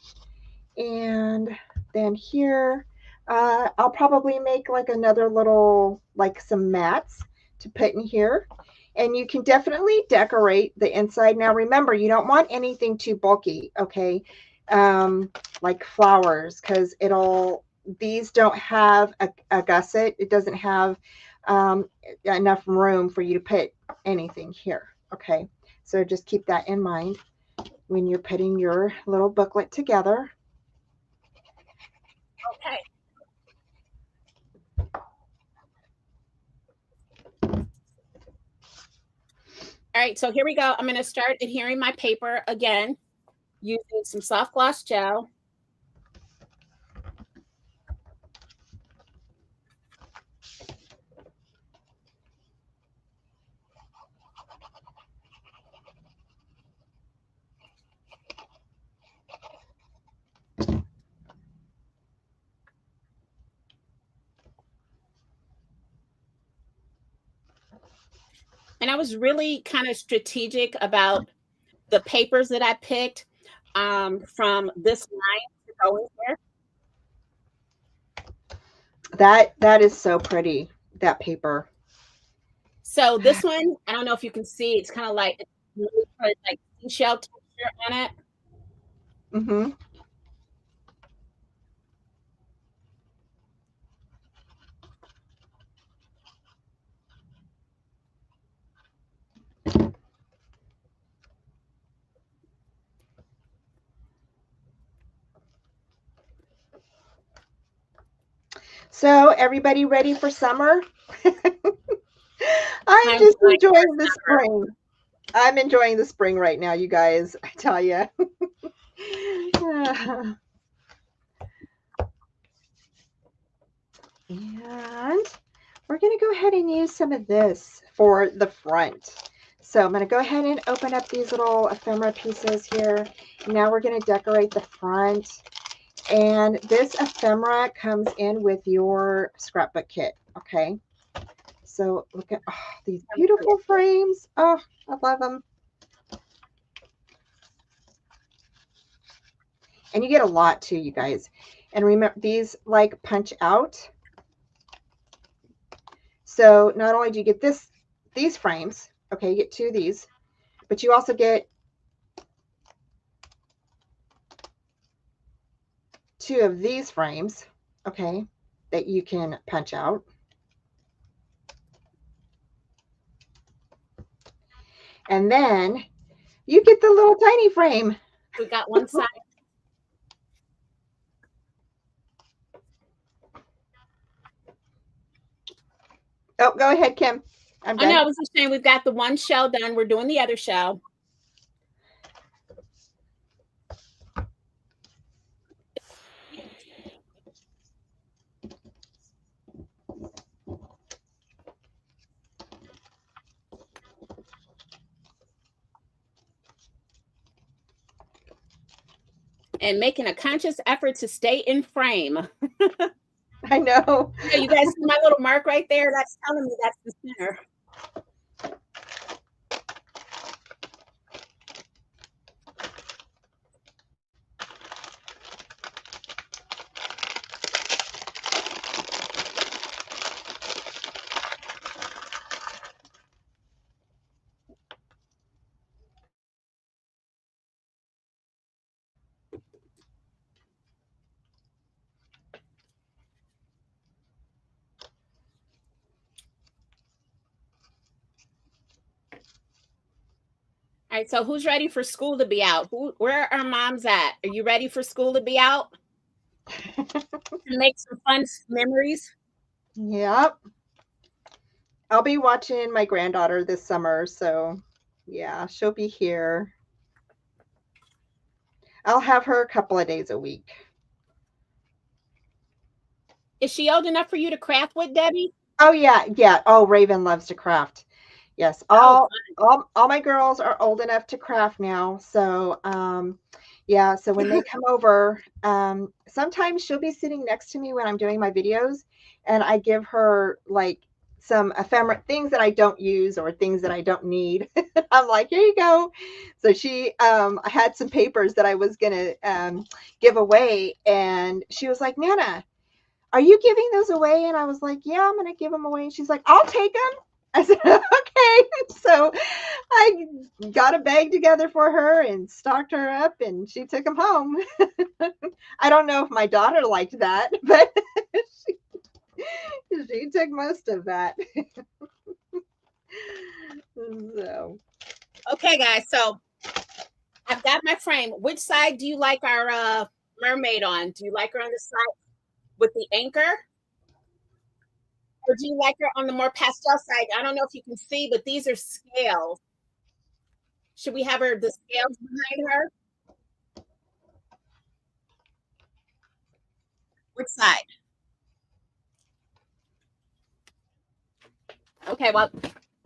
B: and then here, I'll probably make like another little, like some mats to put in here. And you can definitely decorate the inside. Now, remember, you don't want anything too bulky, okay? Like flowers, because these don't have a gusset. It doesn't have enough room for you to put anything here, okay? So just keep that in mind when you're putting your little booklet together.
A: Okay. All right, so here we go. I'm going to start adhering my paper again using some soft gloss gel. And I was really kind of strategic about the papers that I picked from this line to go in here.
B: That is so pretty, that paper.
A: So this one, I don't know if you can see, it's kind of like seashell texture on it.
B: Mm-hmm. So everybody ready for summer? I'm just enjoying the spring. I'm enjoying the spring right now, you guys. I tell you. And we're going to go ahead and use some of this for the front. So I'm going to go ahead and open up these little ephemera pieces here. Now we're going to decorate the front. And this ephemera comes in with your scrapbook kit, okay? So look at these beautiful frames. Oh, I love them. And you get a lot too, you guys. And remember, these like punch out. So not only do you get these frames, okay, you get 2 of these, but you also get 2 of these frames, okay, that you can punch out. And then you get the little tiny frame.
A: We got one side.
B: Oh, go ahead, Kim. I'm done.
A: I know, I was just saying we've got the one shell done. We're doing the other shell. And making a conscious effort to stay in frame.
B: I know.
A: Yeah, you guys see my little mark right there? That's telling me that's the center. All right, so who's ready for school to be out? Where are moms at? Are you ready for school to be out? To make some fun memories?
B: Yep. I'll be watching my granddaughter this summer, so yeah, she'll be here. I'll have her a couple of days a week.
A: Is she old enough for you to craft with, Debbie?
B: Oh yeah, yeah. Oh, Raven loves to craft. Yes,
A: Oh,
B: all my girls are old enough to craft now. So yeah, so when they come over, sometimes she'll be sitting next to me when I'm doing my videos, and I give her like some ephemera things that I don't use or things that I don't need. I'm like, here you go. So she I had some papers that I was gonna give away, and she was like, Nana, are you giving those away? And I was like, yeah, I'm going to give them away. And she's like, I'll take them. I said, okay. So I got a bag together for her and stocked her up, and she took them home. I don't know if my daughter liked that, but she took most of that. So.
A: okay, guys. So I've got my frame. Which side do you like our mermaid on? Do you like her on the side with the anchor? Or do you like her on the more pastel side? I don't know if you can see, but these are scales. Should we have her the scales behind her? Which side? Okay, well,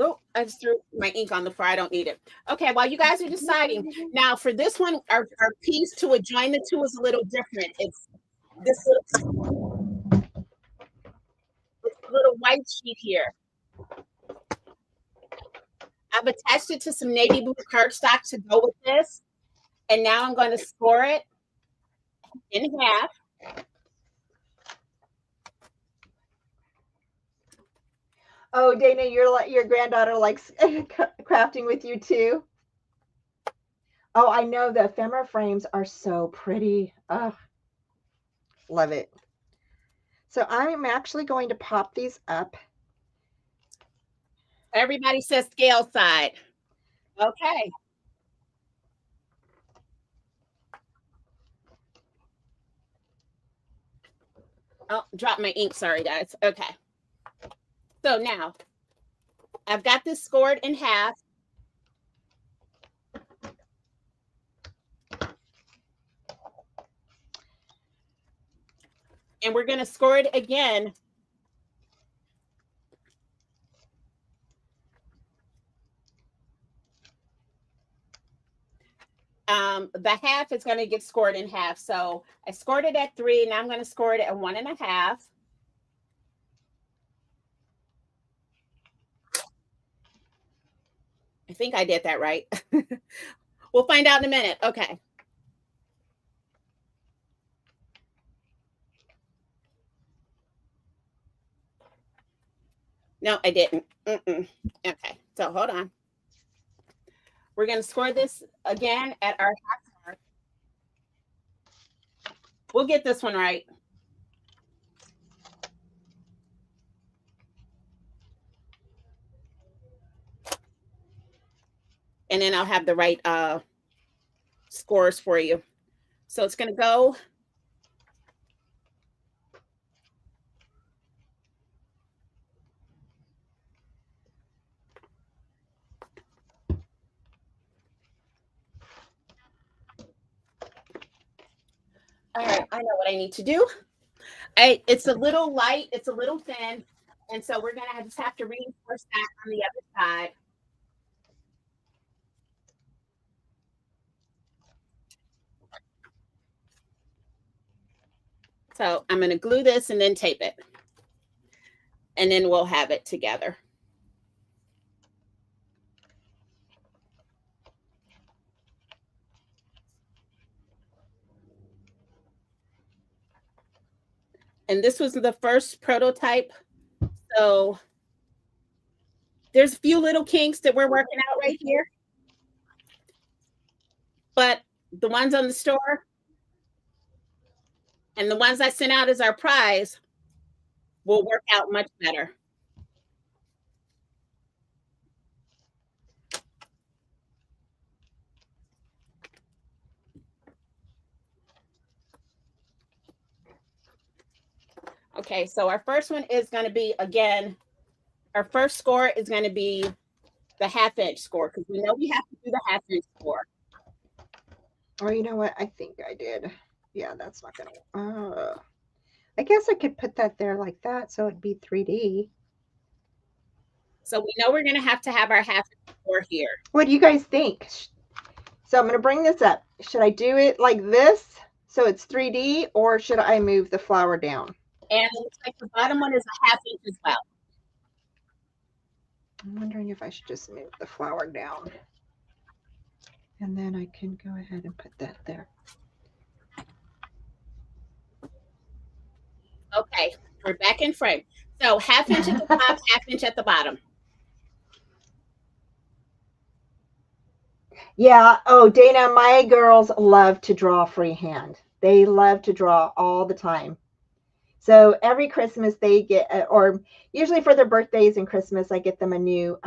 A: oh, I just threw my ink on the floor. I don't need it. Okay, while you guys are deciding, now for this one, our piece to adjoin the two is a little different. It's this little white sheet here. I've attached it to some navy blue cardstock to go with this. And now I'm going to score it in half.
B: Oh, Dana, your granddaughter likes crafting with you too. Oh, I know the ephemera frames are so pretty. Oh, love it. So I'm actually going to pop these up.
A: Everybody says scale side. Okay. Oh, drop my ink. Sorry, guys. Okay. So now I've got this scored in half. And we're going to score it again. The half is going to get scored in half. So I scored it at 3. Now I'm going to score it at 1.5. I think I did that right. We'll find out in a minute. Okay. No, I didn't. Okay, so hold on. We're going to score this again at our half mark. We'll get this one right. And then I'll have the right scores for you. So it's going to go. All right, I know what I need to do. It's a little light, it's a little thin, and so we're going to just have to reinforce that on the other side. So I'm going to glue this and then tape it. And then we'll have it together. And this was the first prototype. So there's a few little kinks that we're working out right here. But the ones on the store and the ones I sent out as our prize will work out much better. Okay, so our first one is going to be, again, our first score is going to be the 1/2 inch score because we know we have to do the 1/2 inch score.
B: Or you know what? I think I did. Yeah, that's not going to. I guess I could put that there like that so it'd be 3D.
A: So we know we're going to have our 1/2 inch score here.
B: What do you guys think? So I'm going to bring this up. Should I do it like this so it's 3D, or should I move the flower down?
A: And it looks like the bottom one is a 1/2 inch as well.
B: I'm wondering if I should just move the flower down. And then I can go ahead and put that there.
A: Okay, we're back in frame. So 1/2 inch at the top, 1/2 inch at the bottom.
B: Yeah. Oh, Dana, my girls love to draw freehand. They love to draw all the time. So every Christmas they get, or usually for their birthdays and Christmas, I get them a new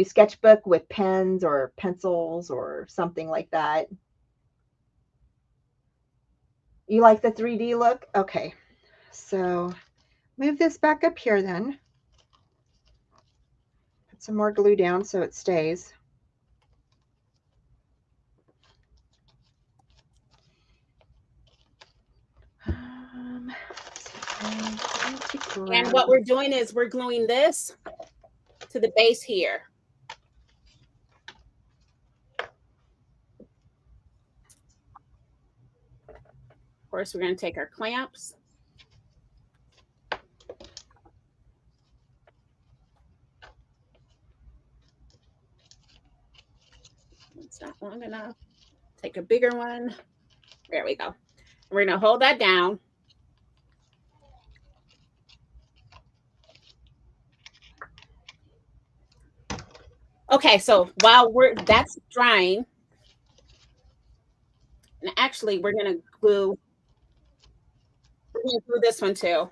B: sketchbook with pens or pencils or something like that. You like the 3D look? Okay. So move this back up here then. Put some more glue down so it stays.
A: And what we're doing is we're gluing this to the base here. Of course, we're going to take our clamps. It's not long enough. Take a bigger one. There we go. We're going to hold that down. Okay, so while that's drying, and actually we're going to glue this one too.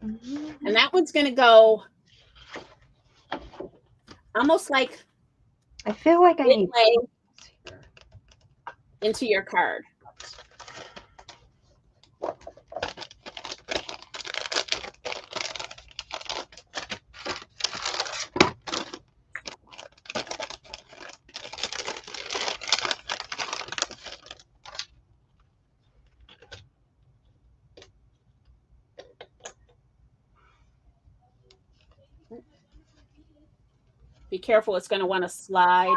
A: And that one's going to go almost like,
B: I feel like I need
A: into your card. Be careful, it's going to want to slide.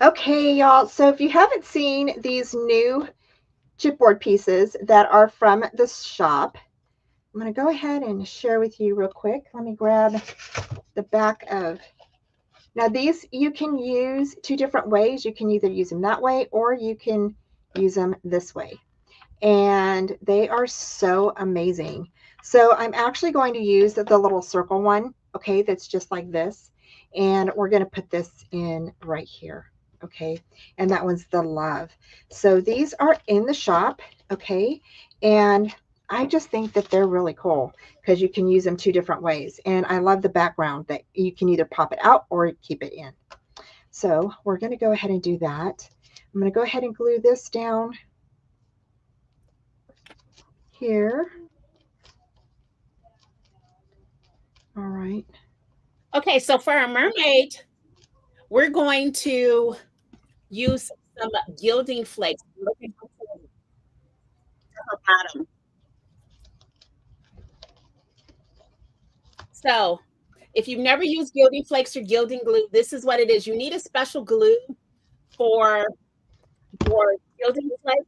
B: Okay, y'all. So if you haven't seen these new chipboard pieces that are from the shop, I'm going to go ahead and share with you real quick. Let me grab the back of. Now these you can use 2 different ways. You can either use them that way or you can use them this way. And they are so amazing. So I'm actually going to use the little circle one, okay, that's just like this. And we're going to put this in right here. Okay, and that one's the love. So these are in the shop, okay, and I just think that they're really cool because you can use them 2 different ways. And I love the background that you can either pop it out or keep it in. So we're going to go ahead and do that. I'm going to go ahead and glue this down here. All right.
A: Okay, so for our mermaid, we're going to use some gilding flakes. Looking to her bottom. So if you've never used gilding flakes or gilding glue, this is what it is. You need a special glue for gilding flakes.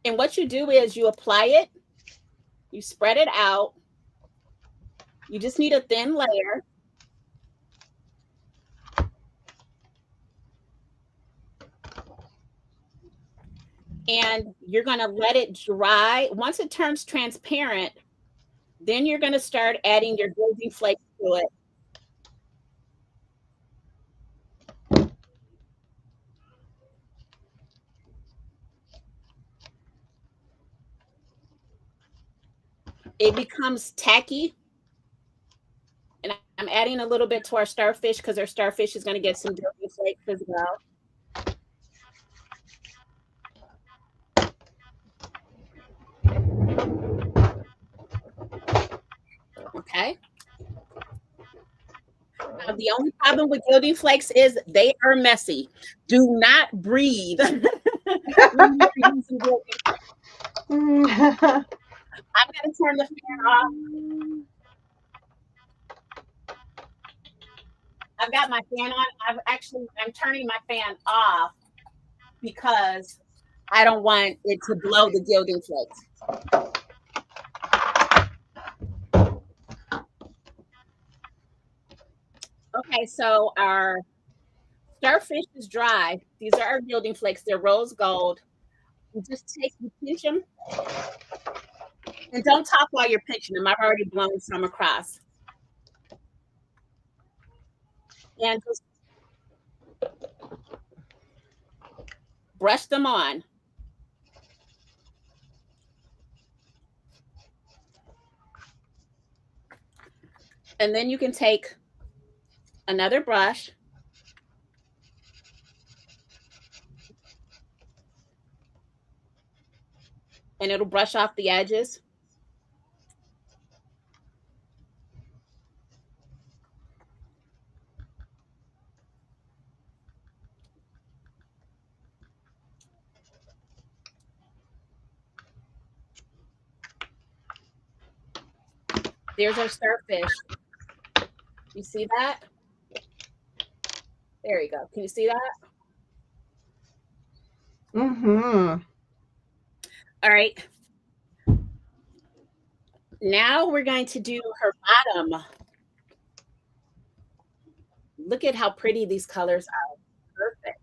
A: And what you do is you apply it, you spread it out. You just need a thin layer. And you're going to let it dry. Once it turns transparent, then you're going to start adding your gilding flakes to it. it becomes tacky. And I'm adding a little bit to our starfish because our starfish is going to get some gilding flakes as well. Okay. Now, the only problem with gilding flakes is they are messy. Do not breathe when you're using gilding flakes. I'm going to turn the fan off. I've got my fan on. I'm turning my fan off because I don't want it to blow the gilding flakes. Okay, so our starfish is dry. These are our gilding flakes. They're rose gold. You just pinch them. And don't talk while you're pinching them. I've already blown some across. And just brush them on. And then you can take another brush and it'll brush off the edges. There's our starfish. You see that? There you go. Can you see that?
B: Mm-hmm.
A: All right. Now we're going to do her bottom. Look at how pretty these colors are. Perfect.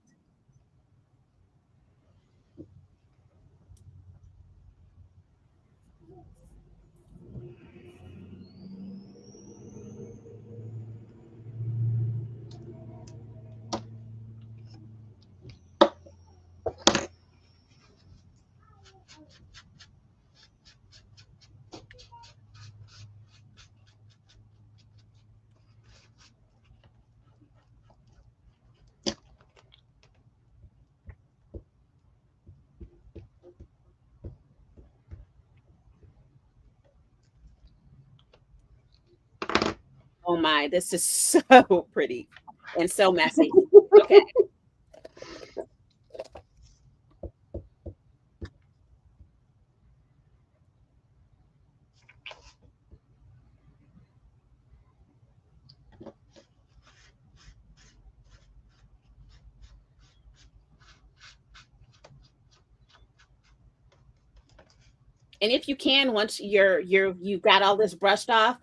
A: Oh my, this is so pretty and so messy. Okay. And if you can, once you've got all this brushed off,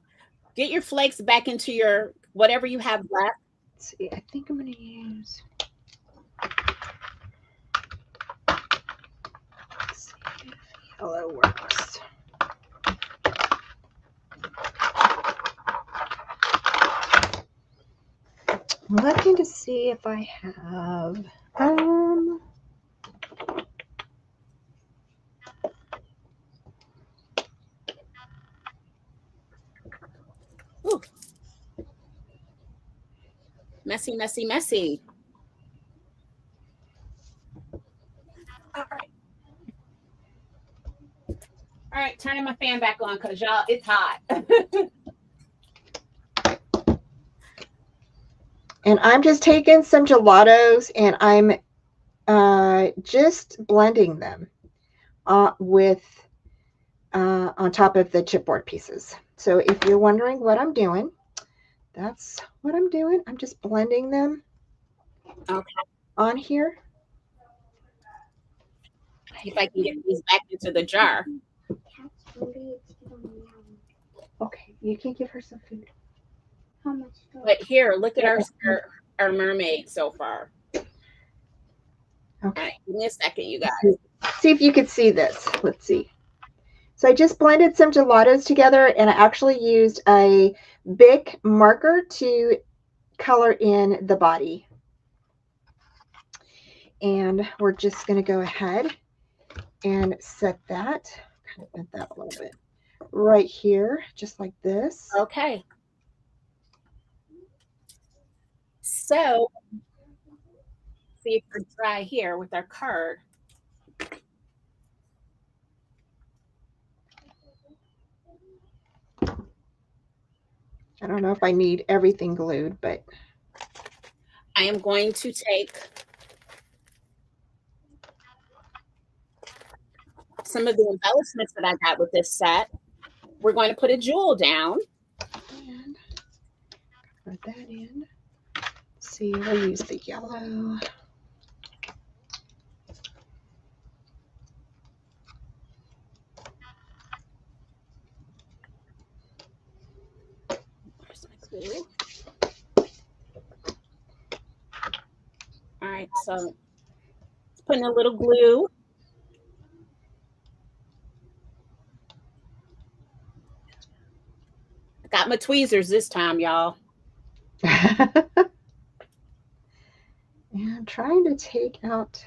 A: get your flakes back into your whatever you have left.
B: Let's see, I think I'm going to use. Let's see if yellow works. I'm looking to see if I have.
A: Ooh. Messy, messy, messy. All right. All right, turning my fan back on because y'all, it's hot.
B: And I'm just taking some gelatos and I'm just blending them with on top of the chipboard pieces. So if you're wondering what I'm doing, that's what I'm doing. I'm just blending them on here.
A: If I can get these back into the jar.
B: Okay, you can give her some food.
C: How much?
A: But here, look at our mermaid so far.
B: Okay.
A: All right, give me a second, you guys.
B: See if you could see this. Let's see. So I just blended some gelatos together and I actually used a Bic marker to color in the body. And we're just going to go ahead and set that. Kind of bent that a little bit. right here, just like this.
A: Okay. So, see if we're dry here with our card.
B: I don't know if I need everything glued, but
A: I am going to take some of the embellishments that I got with this set. We're going to put a jewel down.
B: and put that in. Let's see, we'll use the yellow.
A: Where's my glue? All right, so putting a little glue. I got my tweezers this time, y'all.
B: And I'm trying to take out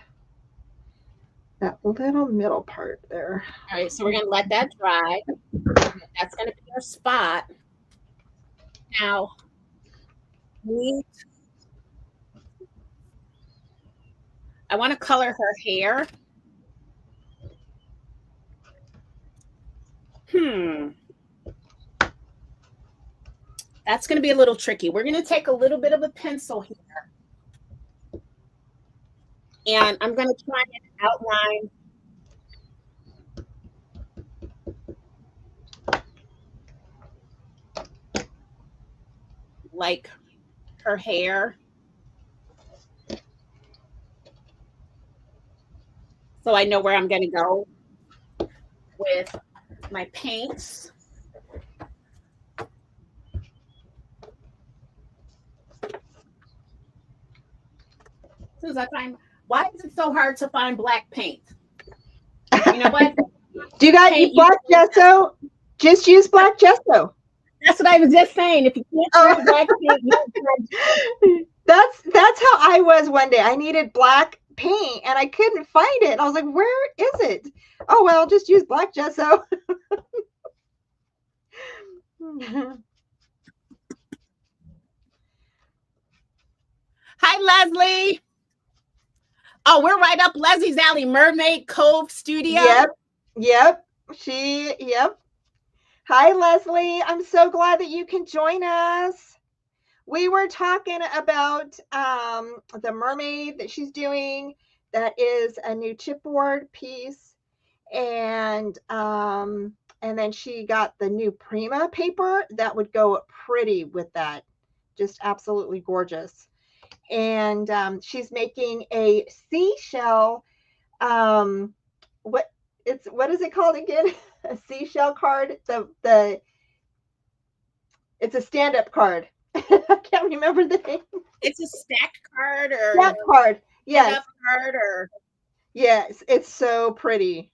B: that little middle part there.
A: All right, so we're going to let that dry. That's going to be our spot. Now, I want to color her hair. That's going to be a little tricky. We're going to take a little bit of a pencil here. And I'm going to try and outline like her hair. So I know where I'm going to go with my paints. As soon as I find, why is it so hard to find black paint? You know what?
B: Do you got any black gesso? Just use black gesso.
A: That's what I was just saying. If you can't find black paint,
B: that's how I was one day. I needed black paint and I couldn't find it. I was like, where is it? Oh, well, just use black gesso.
A: Hi, Leslie. Oh, we're right up Leslie's alley, Mermaid Cove Studio.
B: Yep. Yep. Hi, Leslie. I'm so glad that you can join us. We were talking about the mermaid that she's doing. That is a new chipboard piece. And then she got the new Prima paper that would go pretty with that. Just absolutely gorgeous. And she's making a seashell. What is it called again? A seashell card. It's a stand-up card. I can't remember the name.
A: It's a stacked card or
B: stacked card. Yes.
A: Card or
B: yes, it's so pretty.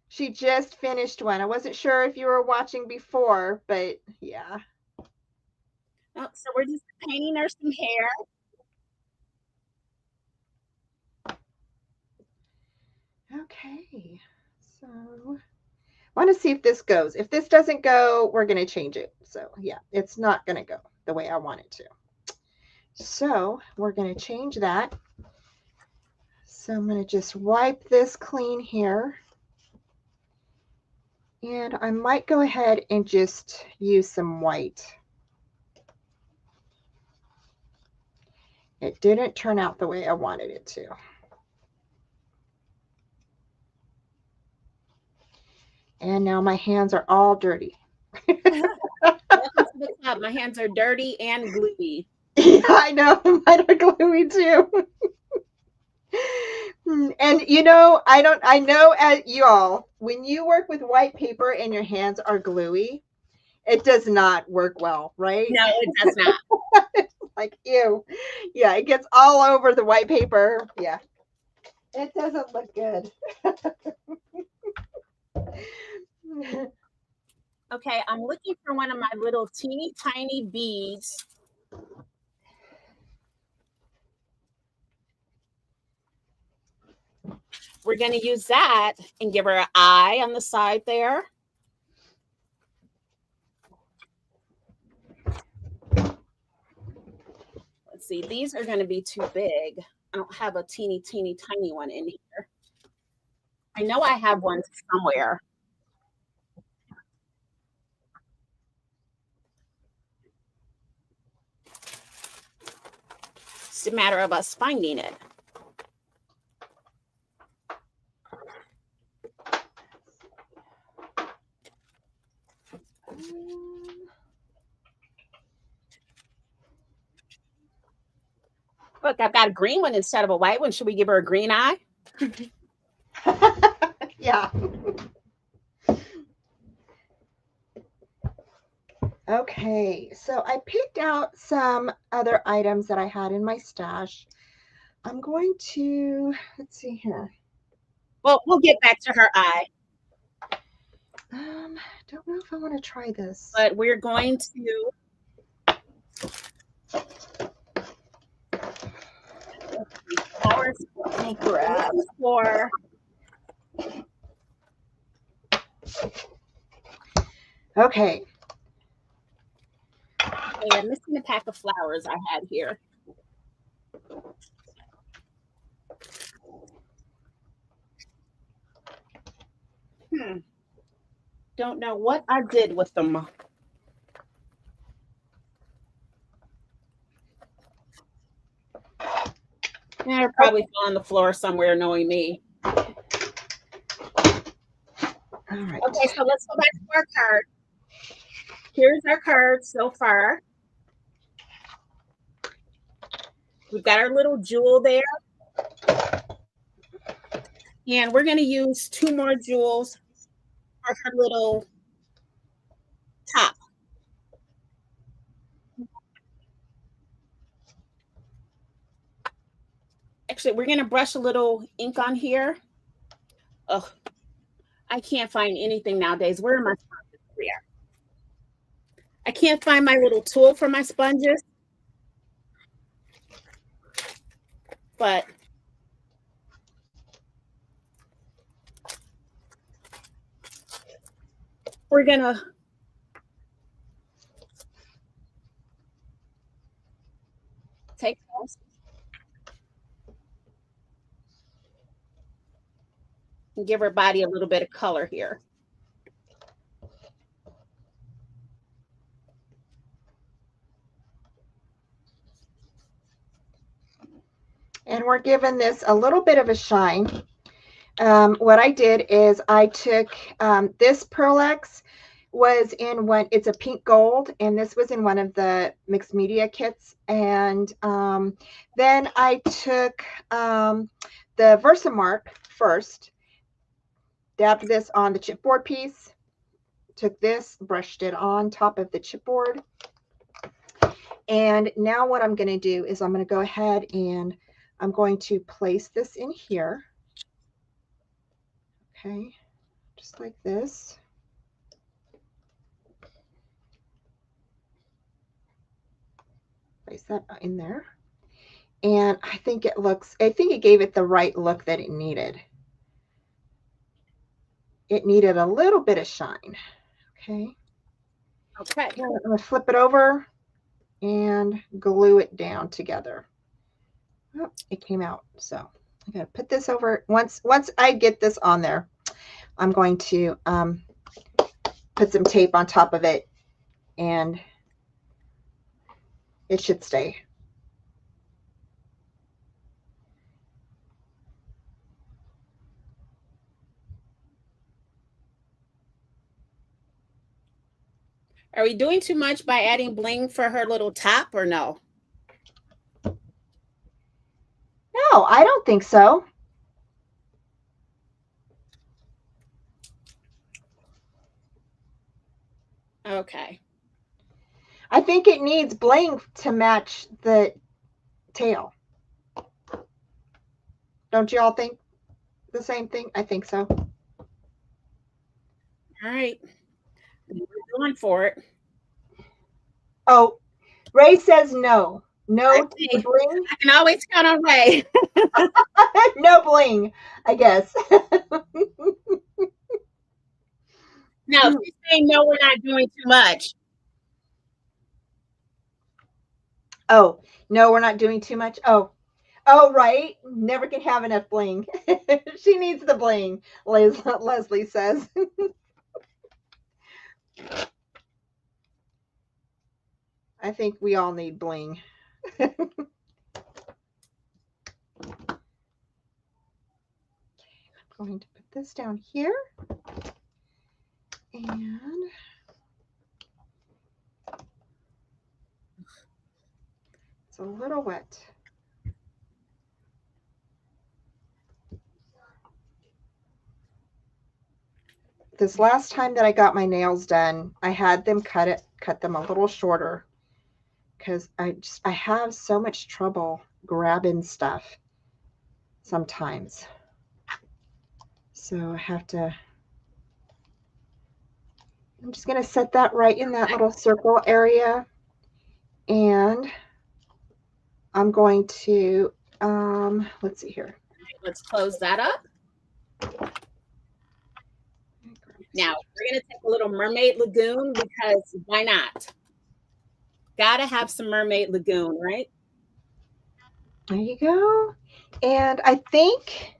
B: She just finished one. I wasn't sure if you were watching before, but yeah.
A: Oh, so we're just painting her some hair.
B: Okay, so I want to see if this goes. If this doesn't go, we're going to change it. So yeah, it's not going to go the way I want it to. So we're going to change that. So I'm going to just wipe this clean here. And I might go ahead and just use some white. It didn't turn out the way I wanted it to. And now my hands are all dirty.
A: My hands are dirty and gluey.
B: Yeah, I know. Mine are gluey too. And you know, I know at you all, when you work with white paper and your hands are gluey, it does not work well, right?
A: No, it does not.
B: Like, ew. Yeah, it gets all over the white paper. Yeah. It doesn't look good.
A: Okay, I'm looking for one of my little teeny tiny beads. We're going to use that and give her an eye on the side there. Let's see, these are going to be too big. I don't have a teeny tiny one in here. I know I have one somewhere. It's a matter of us finding it. Look, I've got a green one instead of a white one. Should we give her a green eye?
B: Yeah. Okay, so I picked out some other items that I had in my stash. I'm going to, let's see here.
A: Well, we'll get back to her eye.
B: Don't know if I want to try this.
A: But we're going to grab for.
B: Okay.
A: I'm missing a pack of flowers I had here. Don't know what I did with them. They're probably on the floor somewhere, knowing me.
B: All right.
A: Okay, so let's go back to our card. Here's our card so far. We've got our little jewel there. And we're going to use 2 more jewels for her little top. Actually, we're going to brush a little ink on here. Oh, I can't find anything nowadays. Where are my sponges? Here. I can't find my little tool for my sponges. But we're going to take those and give her body a little bit of color here.
B: And we're giving this a little bit of a shine. What I did is I took this Pearl-Ex was in one, it's a pink gold, and this was in one of the mixed media kits. And then I took the Versamark first, dabbed this on the chipboard piece, took this, brushed it on top of the chipboard. And now what I'm going to do is I'm going to go ahead and I'm going to place this in here. Okay, just like this. Place that in there. And I think it gave it the right look that it needed. It needed a little bit of shine. Okay.
A: Okay.
B: I'm going to flip it over and glue it down together. Oh, it came out. So I got to put this over. Once I get this on there, I'm going to put some tape on top of it, and it should stay.
A: Are we doing too much by adding bling for her little top or no?
B: No, I don't think so.
A: Okay.
B: I think it needs bling to match the tail. Don't you all think the same thing? I think so.
A: All right. We're going for it.
B: Oh, Ray says no. No
A: Okay.
B: bling?
A: I can always count on Ray.
B: No bling, I guess.
A: No, she's saying no, we're not doing too much.
B: Oh, no, we're not doing too much. Oh, right. Never can have enough bling. She needs the bling, Leslie says. I think we all need bling. I'm going to put this down here. And it's a little wet. This last time that I got my nails done, I had them cut them a little shorter because I have so much trouble grabbing stuff sometimes. So I have to, I'm just going to set that right in that little circle area. And I'm going to, let's see here.
A: Let's close that up. Now we're going to take a little Mermaid Lagoon because why not? Gotta have some Mermaid Lagoon, right?
B: There you go. And I think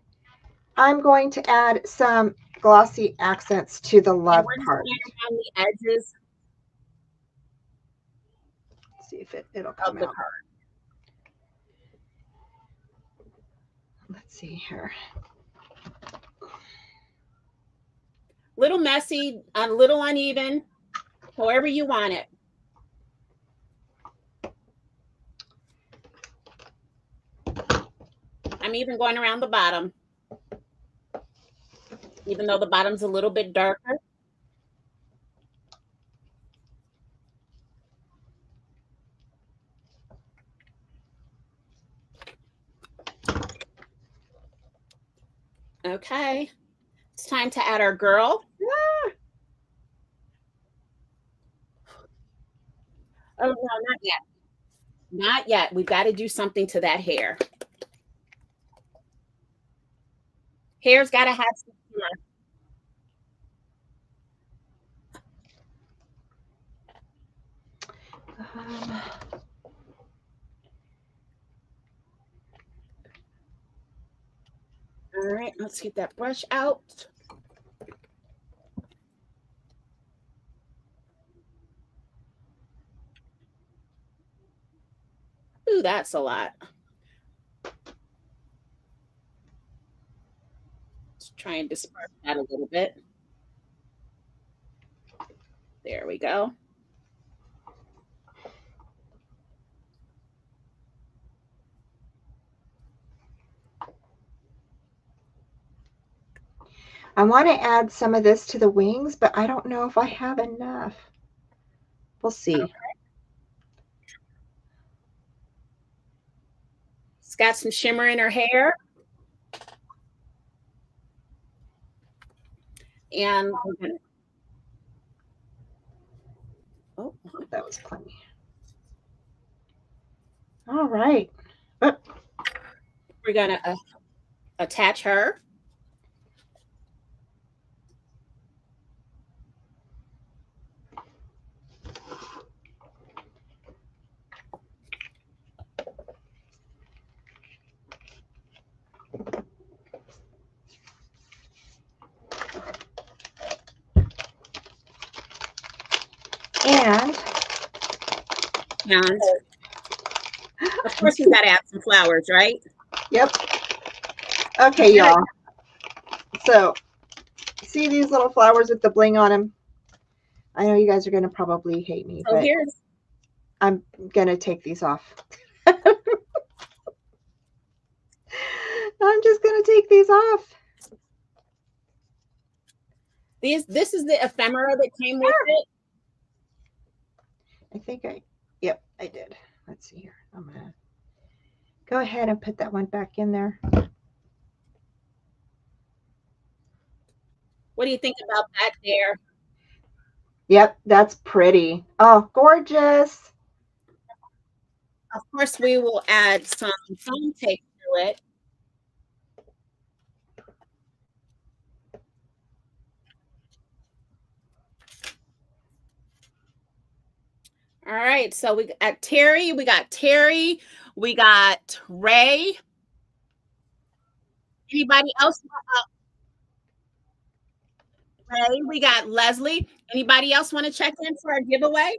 B: I'm going to add some glossy accents to the love part.
A: Around the edges.
B: Let's see if it'll come out. Let's see here.
A: Little messy, a little uneven, however you want it. I'm even going around the bottom, even though the bottom's a little bit darker. Okay, it's time to add our girl.
B: Ah.
A: Oh, no, not yet. Not yet. We've got to do something to that hair. Hair's got to have some shimmer. All right, let's get that brush out. Ooh, that's a lot. Let's try and disperse that a little bit. There we go.
B: I want to add some of this to the wings, but I don't know if I have enough. We'll see. Okay.
A: It's got some shimmer in her hair. And we're gonna...
B: Oh, that was plenty. All right.
A: We're going to attach her. And of course, you got to add some flowers, right?
B: Yep. Okay, y'all. So, see these little flowers with the bling on them? I know you guys are going to probably hate me, but I'm going to take these off. I'm just going to take these off.
A: This is the ephemera that came with it.
B: I think yep, I did. Let's see here. I'm going to go ahead and put that one back in there.
A: What do you think about that there?
B: Yep, that's pretty. Oh, gorgeous.
A: Of course, we will add some foam tape to it. All right, so we got Terry, we got Ray. Anybody else? Ray, we got Leslie. Anybody else want to check in for our giveaway?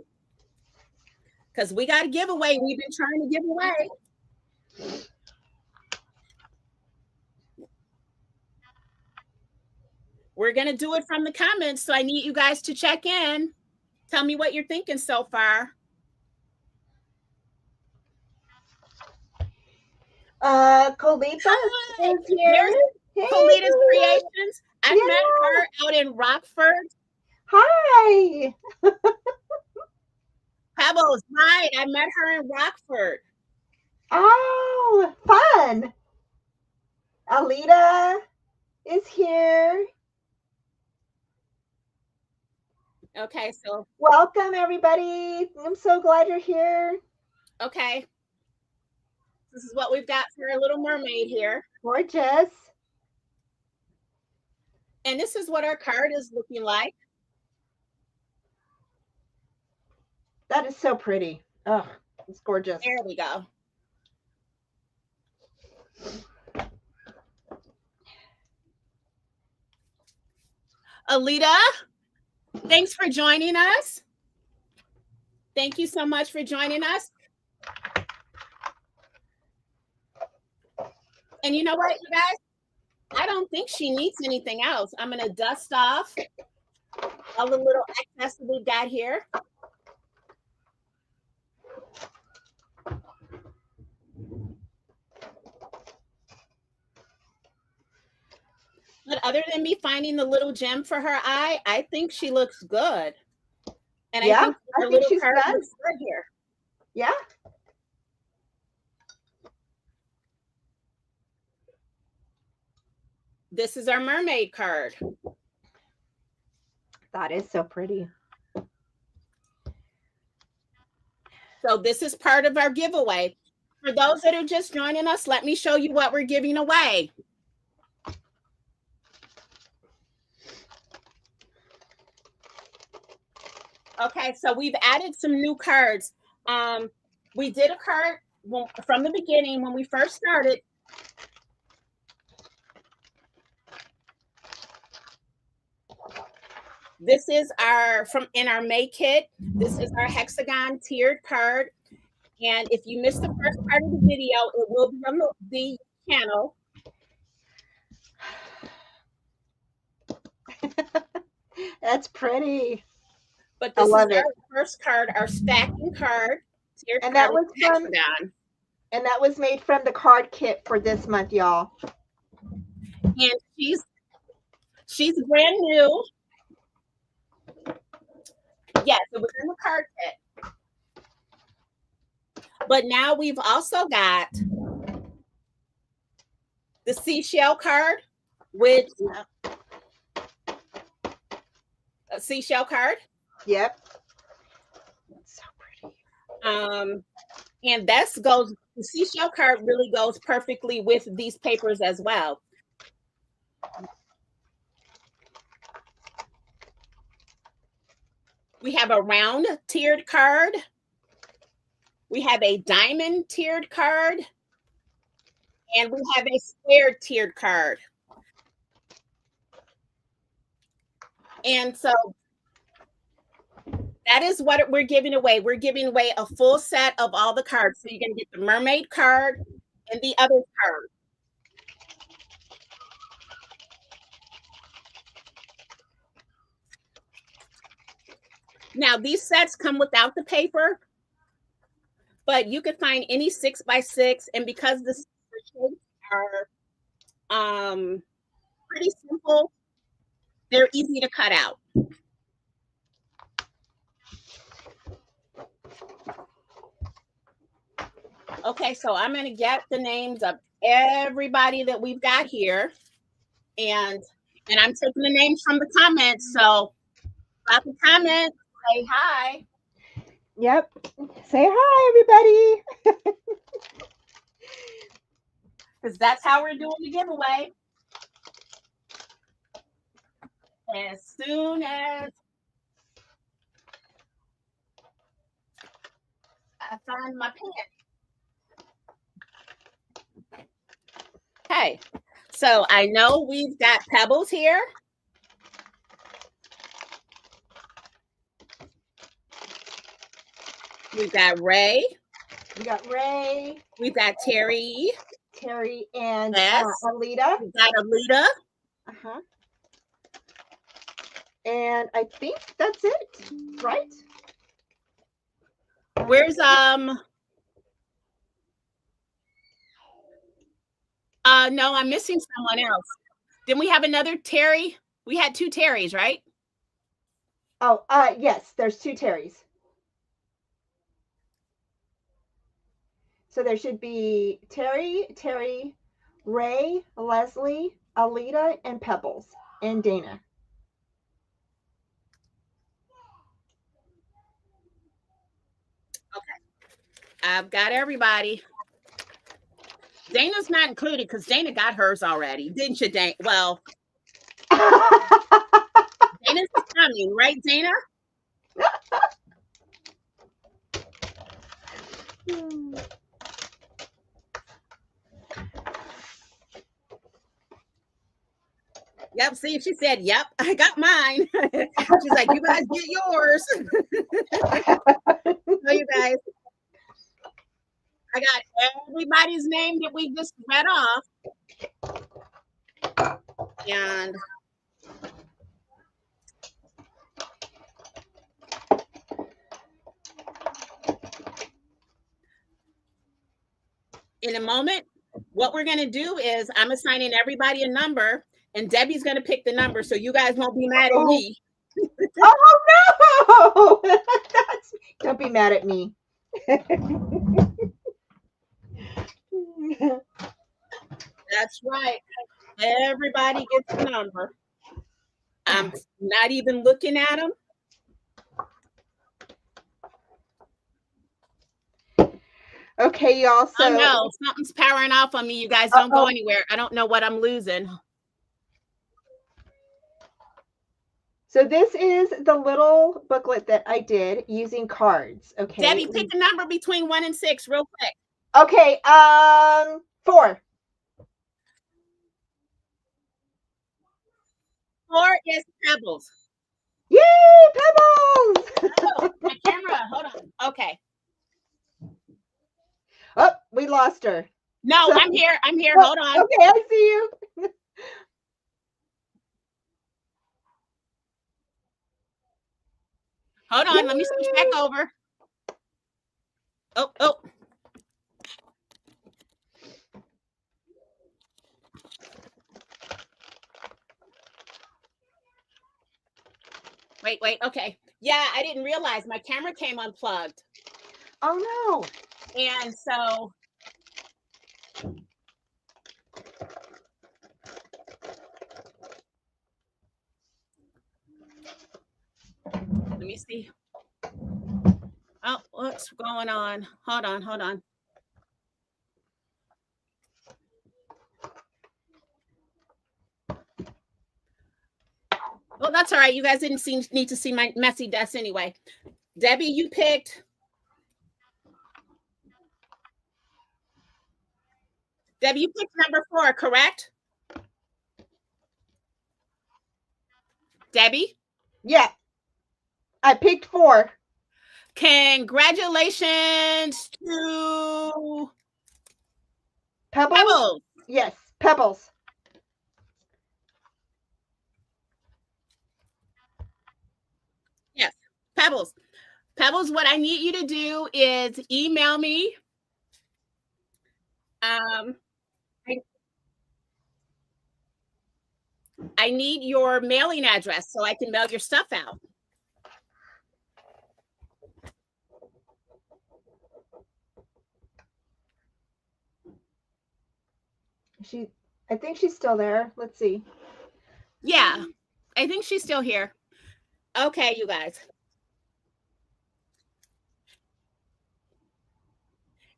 A: Because we got a giveaway we've been trying to give away. We're going to do it from the comments, so I need you guys to check in. Tell me what you're thinking so far.
B: Colita is here.
A: Hey, Colita's Creations. I met her out in Rockford.
B: Hi.
A: Pebbles, right. I met her in Rockford.
B: Oh, fun. Alita is here.
A: Okay, so
B: welcome everybody. I'm so glad you're here.
A: Okay. This is what we've got for our little mermaid here.
B: Gorgeous.
A: And this is what our card is looking like.
B: That is so pretty. Oh, it's gorgeous.
A: There we go. Alita, thanks for joining us. Thank you so much for joining us. And you know what, you guys? I don't think she needs anything else. I'm going to dust off all the little excess that we've got here. But other than me finding the little gem for her eye, I think she looks good. And
B: yeah,
A: I think her little card looks good here.
B: Yeah.
A: This is our mermaid card.
B: That is so pretty.
A: So this is part of our giveaway. For those that are just joining us, let me show you what we're giving away. Okay, so we've added some new cards. We did a card from the beginning when we first started. This is in our May kit. This is our hexagon tiered card. And if you missed the first part of the video, it will be on the channel.
B: That's pretty.
A: But this is our first card, our stacking card.
B: And that was from hexagon. And that was made from the card kit for this month, y'all.
A: And she's brand new. Yes, it was in the card kit. But now we've also got the seashell card, which a seashell card.
B: Yep.
A: That's so pretty. And the seashell card really goes perfectly with these papers as well. We have a round tiered card. We have a diamond tiered card. And we have a square tiered card. And so that is what we're giving away. We're giving away a full set of all the cards. So you're going to get the mermaid card and the other card. Now, these sets come without the paper, but you can find any 6x6. And because the shapes are pretty simple, they're easy to cut out. Okay, so I'm going to get the names of everybody that we've got here. And I'm taking the names from the comments. So drop a comment, say hi.
B: Yep. Say hi, everybody.
A: because that's how we're doing the giveaway. As soon as I find my pen. Okay, so I know we've got Pebbles here. We've got Ray.
B: We got Ray.
A: We've got Terry.
B: Terry and
A: yes.
B: Alita.
A: We've got Alita.
B: Uh-huh. And I think that's it, right?
A: Where's no, I'm missing someone else. Didn't we have another Terry? We had 2 Terrys, right?
B: Oh, yes, there's 2 Terrys. So there should be Terry, Ray, Leslie, Alita, and Pebbles, and Dana.
A: Okay. I've got everybody. Dana's not included because Dana got hers already. Didn't you, Dana? Well, Dana's coming, right, Dana? Yep, see, she said, yep, I got mine. She's like, you guys get yours. So you guys, I got everybody's name that we just read off. And in a moment, what we're going to do is I'm assigning everybody a number, and Debbie's going to pick the number, so you guys won't be mad at me.
B: Oh, no! Don't be mad at me.
A: That's right. Everybody gets a number. I'm not even looking at them.
B: Okay, y'all. So
A: oh no, something's powering off on me. You guys don't go anywhere. I don't know what I'm losing.
B: So this is the little booklet that I did using cards. Okay.
A: Debbie, pick a number between 1 and 6 real quick.
B: Okay, 4.
A: 4 is Pebbles.
B: Yay, Pebbles!
A: Oh, my camera. Hold on. Okay.
B: Oh, we lost her.
A: No, so, I'm here. Hold on.
B: Okay, I see you.
A: Hold on. Yay. Let me switch back over. Oh. Wait. Okay. Yeah, I didn't realize my camera came unplugged.
B: Oh, no.
A: And so let me see. Oh, what's going on? Hold on. Well, that's all right. You guys didn't need to see my messy desk anyway. Debbie, you picked. Debbie, you picked number 4, correct? Debbie?
B: Yeah. I picked 4.
A: Congratulations to
B: Pebbles. Yes, Pebbles.
A: Yes, Pebbles. Pebbles, what I need you to do is email me. I need your mailing address so I can mail your stuff out.
B: I think she's still there. Let's see.
A: Yeah, I think she's still here. Okay, you guys.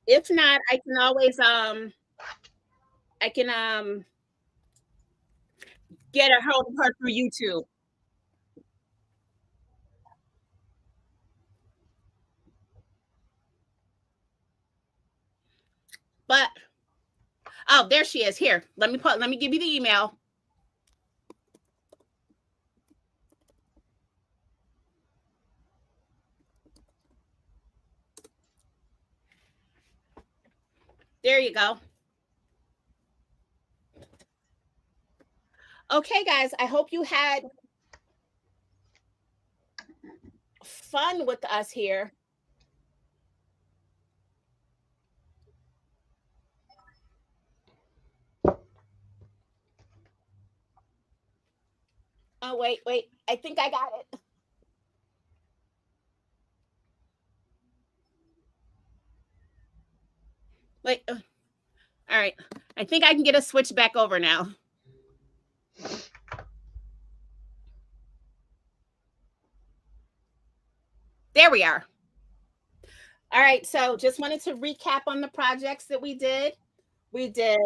A: If not, I can always I can get a hold of her through YouTube. But oh, there she is. Here, let me give you the email. There you go. Okay, guys, I hope you had fun with us here. Oh, wait. I think I got it. Wait. All right. I think I can get a switch back over now. There we are. All right. So just wanted to recap on the projects that we did. We did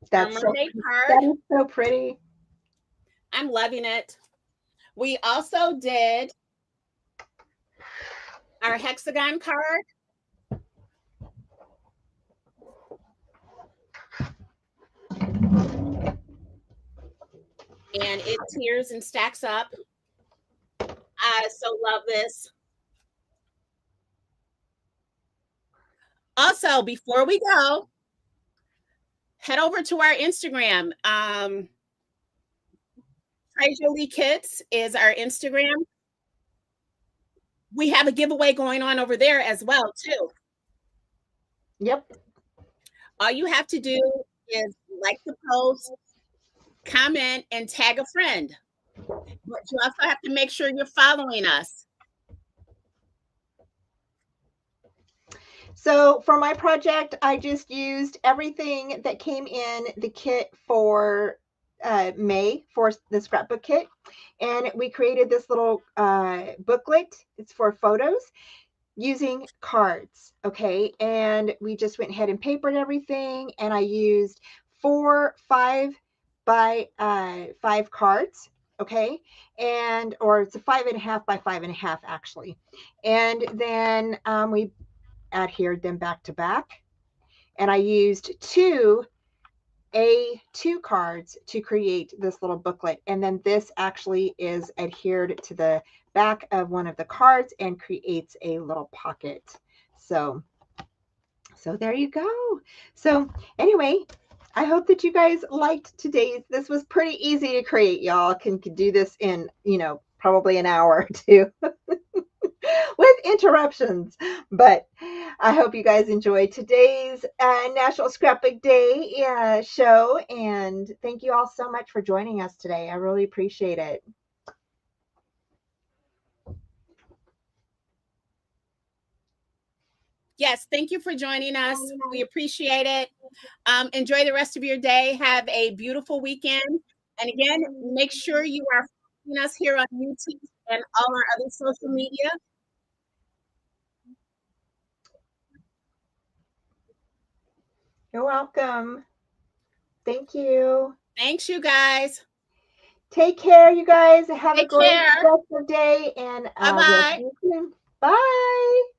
B: That's so,
A: mermaid card.
B: that is so pretty.
A: I'm loving it. We also did our hexagon card. And it tiers and stacks up. I so love this. Also, before we go, head over to our Instagram. Treasure Lee Kits is our Instagram. We have a giveaway going on over there as well, too.
B: Yep.
A: All you have to do is like the post, comment, and tag a friend. But you also have to make sure you're following us.
B: So for my project, I just used everything that came in the kit for May for the scrapbook kit. And we created this little booklet. It's for photos using cards. Okay. And we just went ahead and papered everything. And I used 4 5 by 5 cards. Okay. And, or it's a 5.5 by 5.5 actually. And then we adhered them back to back. And I used 2 A2 cards to create this little booklet. And then this actually is adhered to the back of one of the cards and creates a little pocket. So there you go. So anyway, I hope that you guys liked today's. This was pretty easy to create, y'all. Can do this in, probably an hour or two. With interruptions, but I hope you guys enjoyed today's National Scrapbook Day show, and thank you all so much for joining us today. I really appreciate it.
A: Yes, thank you for joining us. We appreciate it. Enjoy the rest of your day. Have a beautiful weekend. And again, make sure you are following us here on YouTube and all our other social media.
B: You're welcome. Thank you.
A: Thanks, you guys.
B: Take care, you guys. Have
A: Take
B: a great
A: care.
B: rest of the day, and
A: Bye-bye.
B: we'll see you soon. Bye.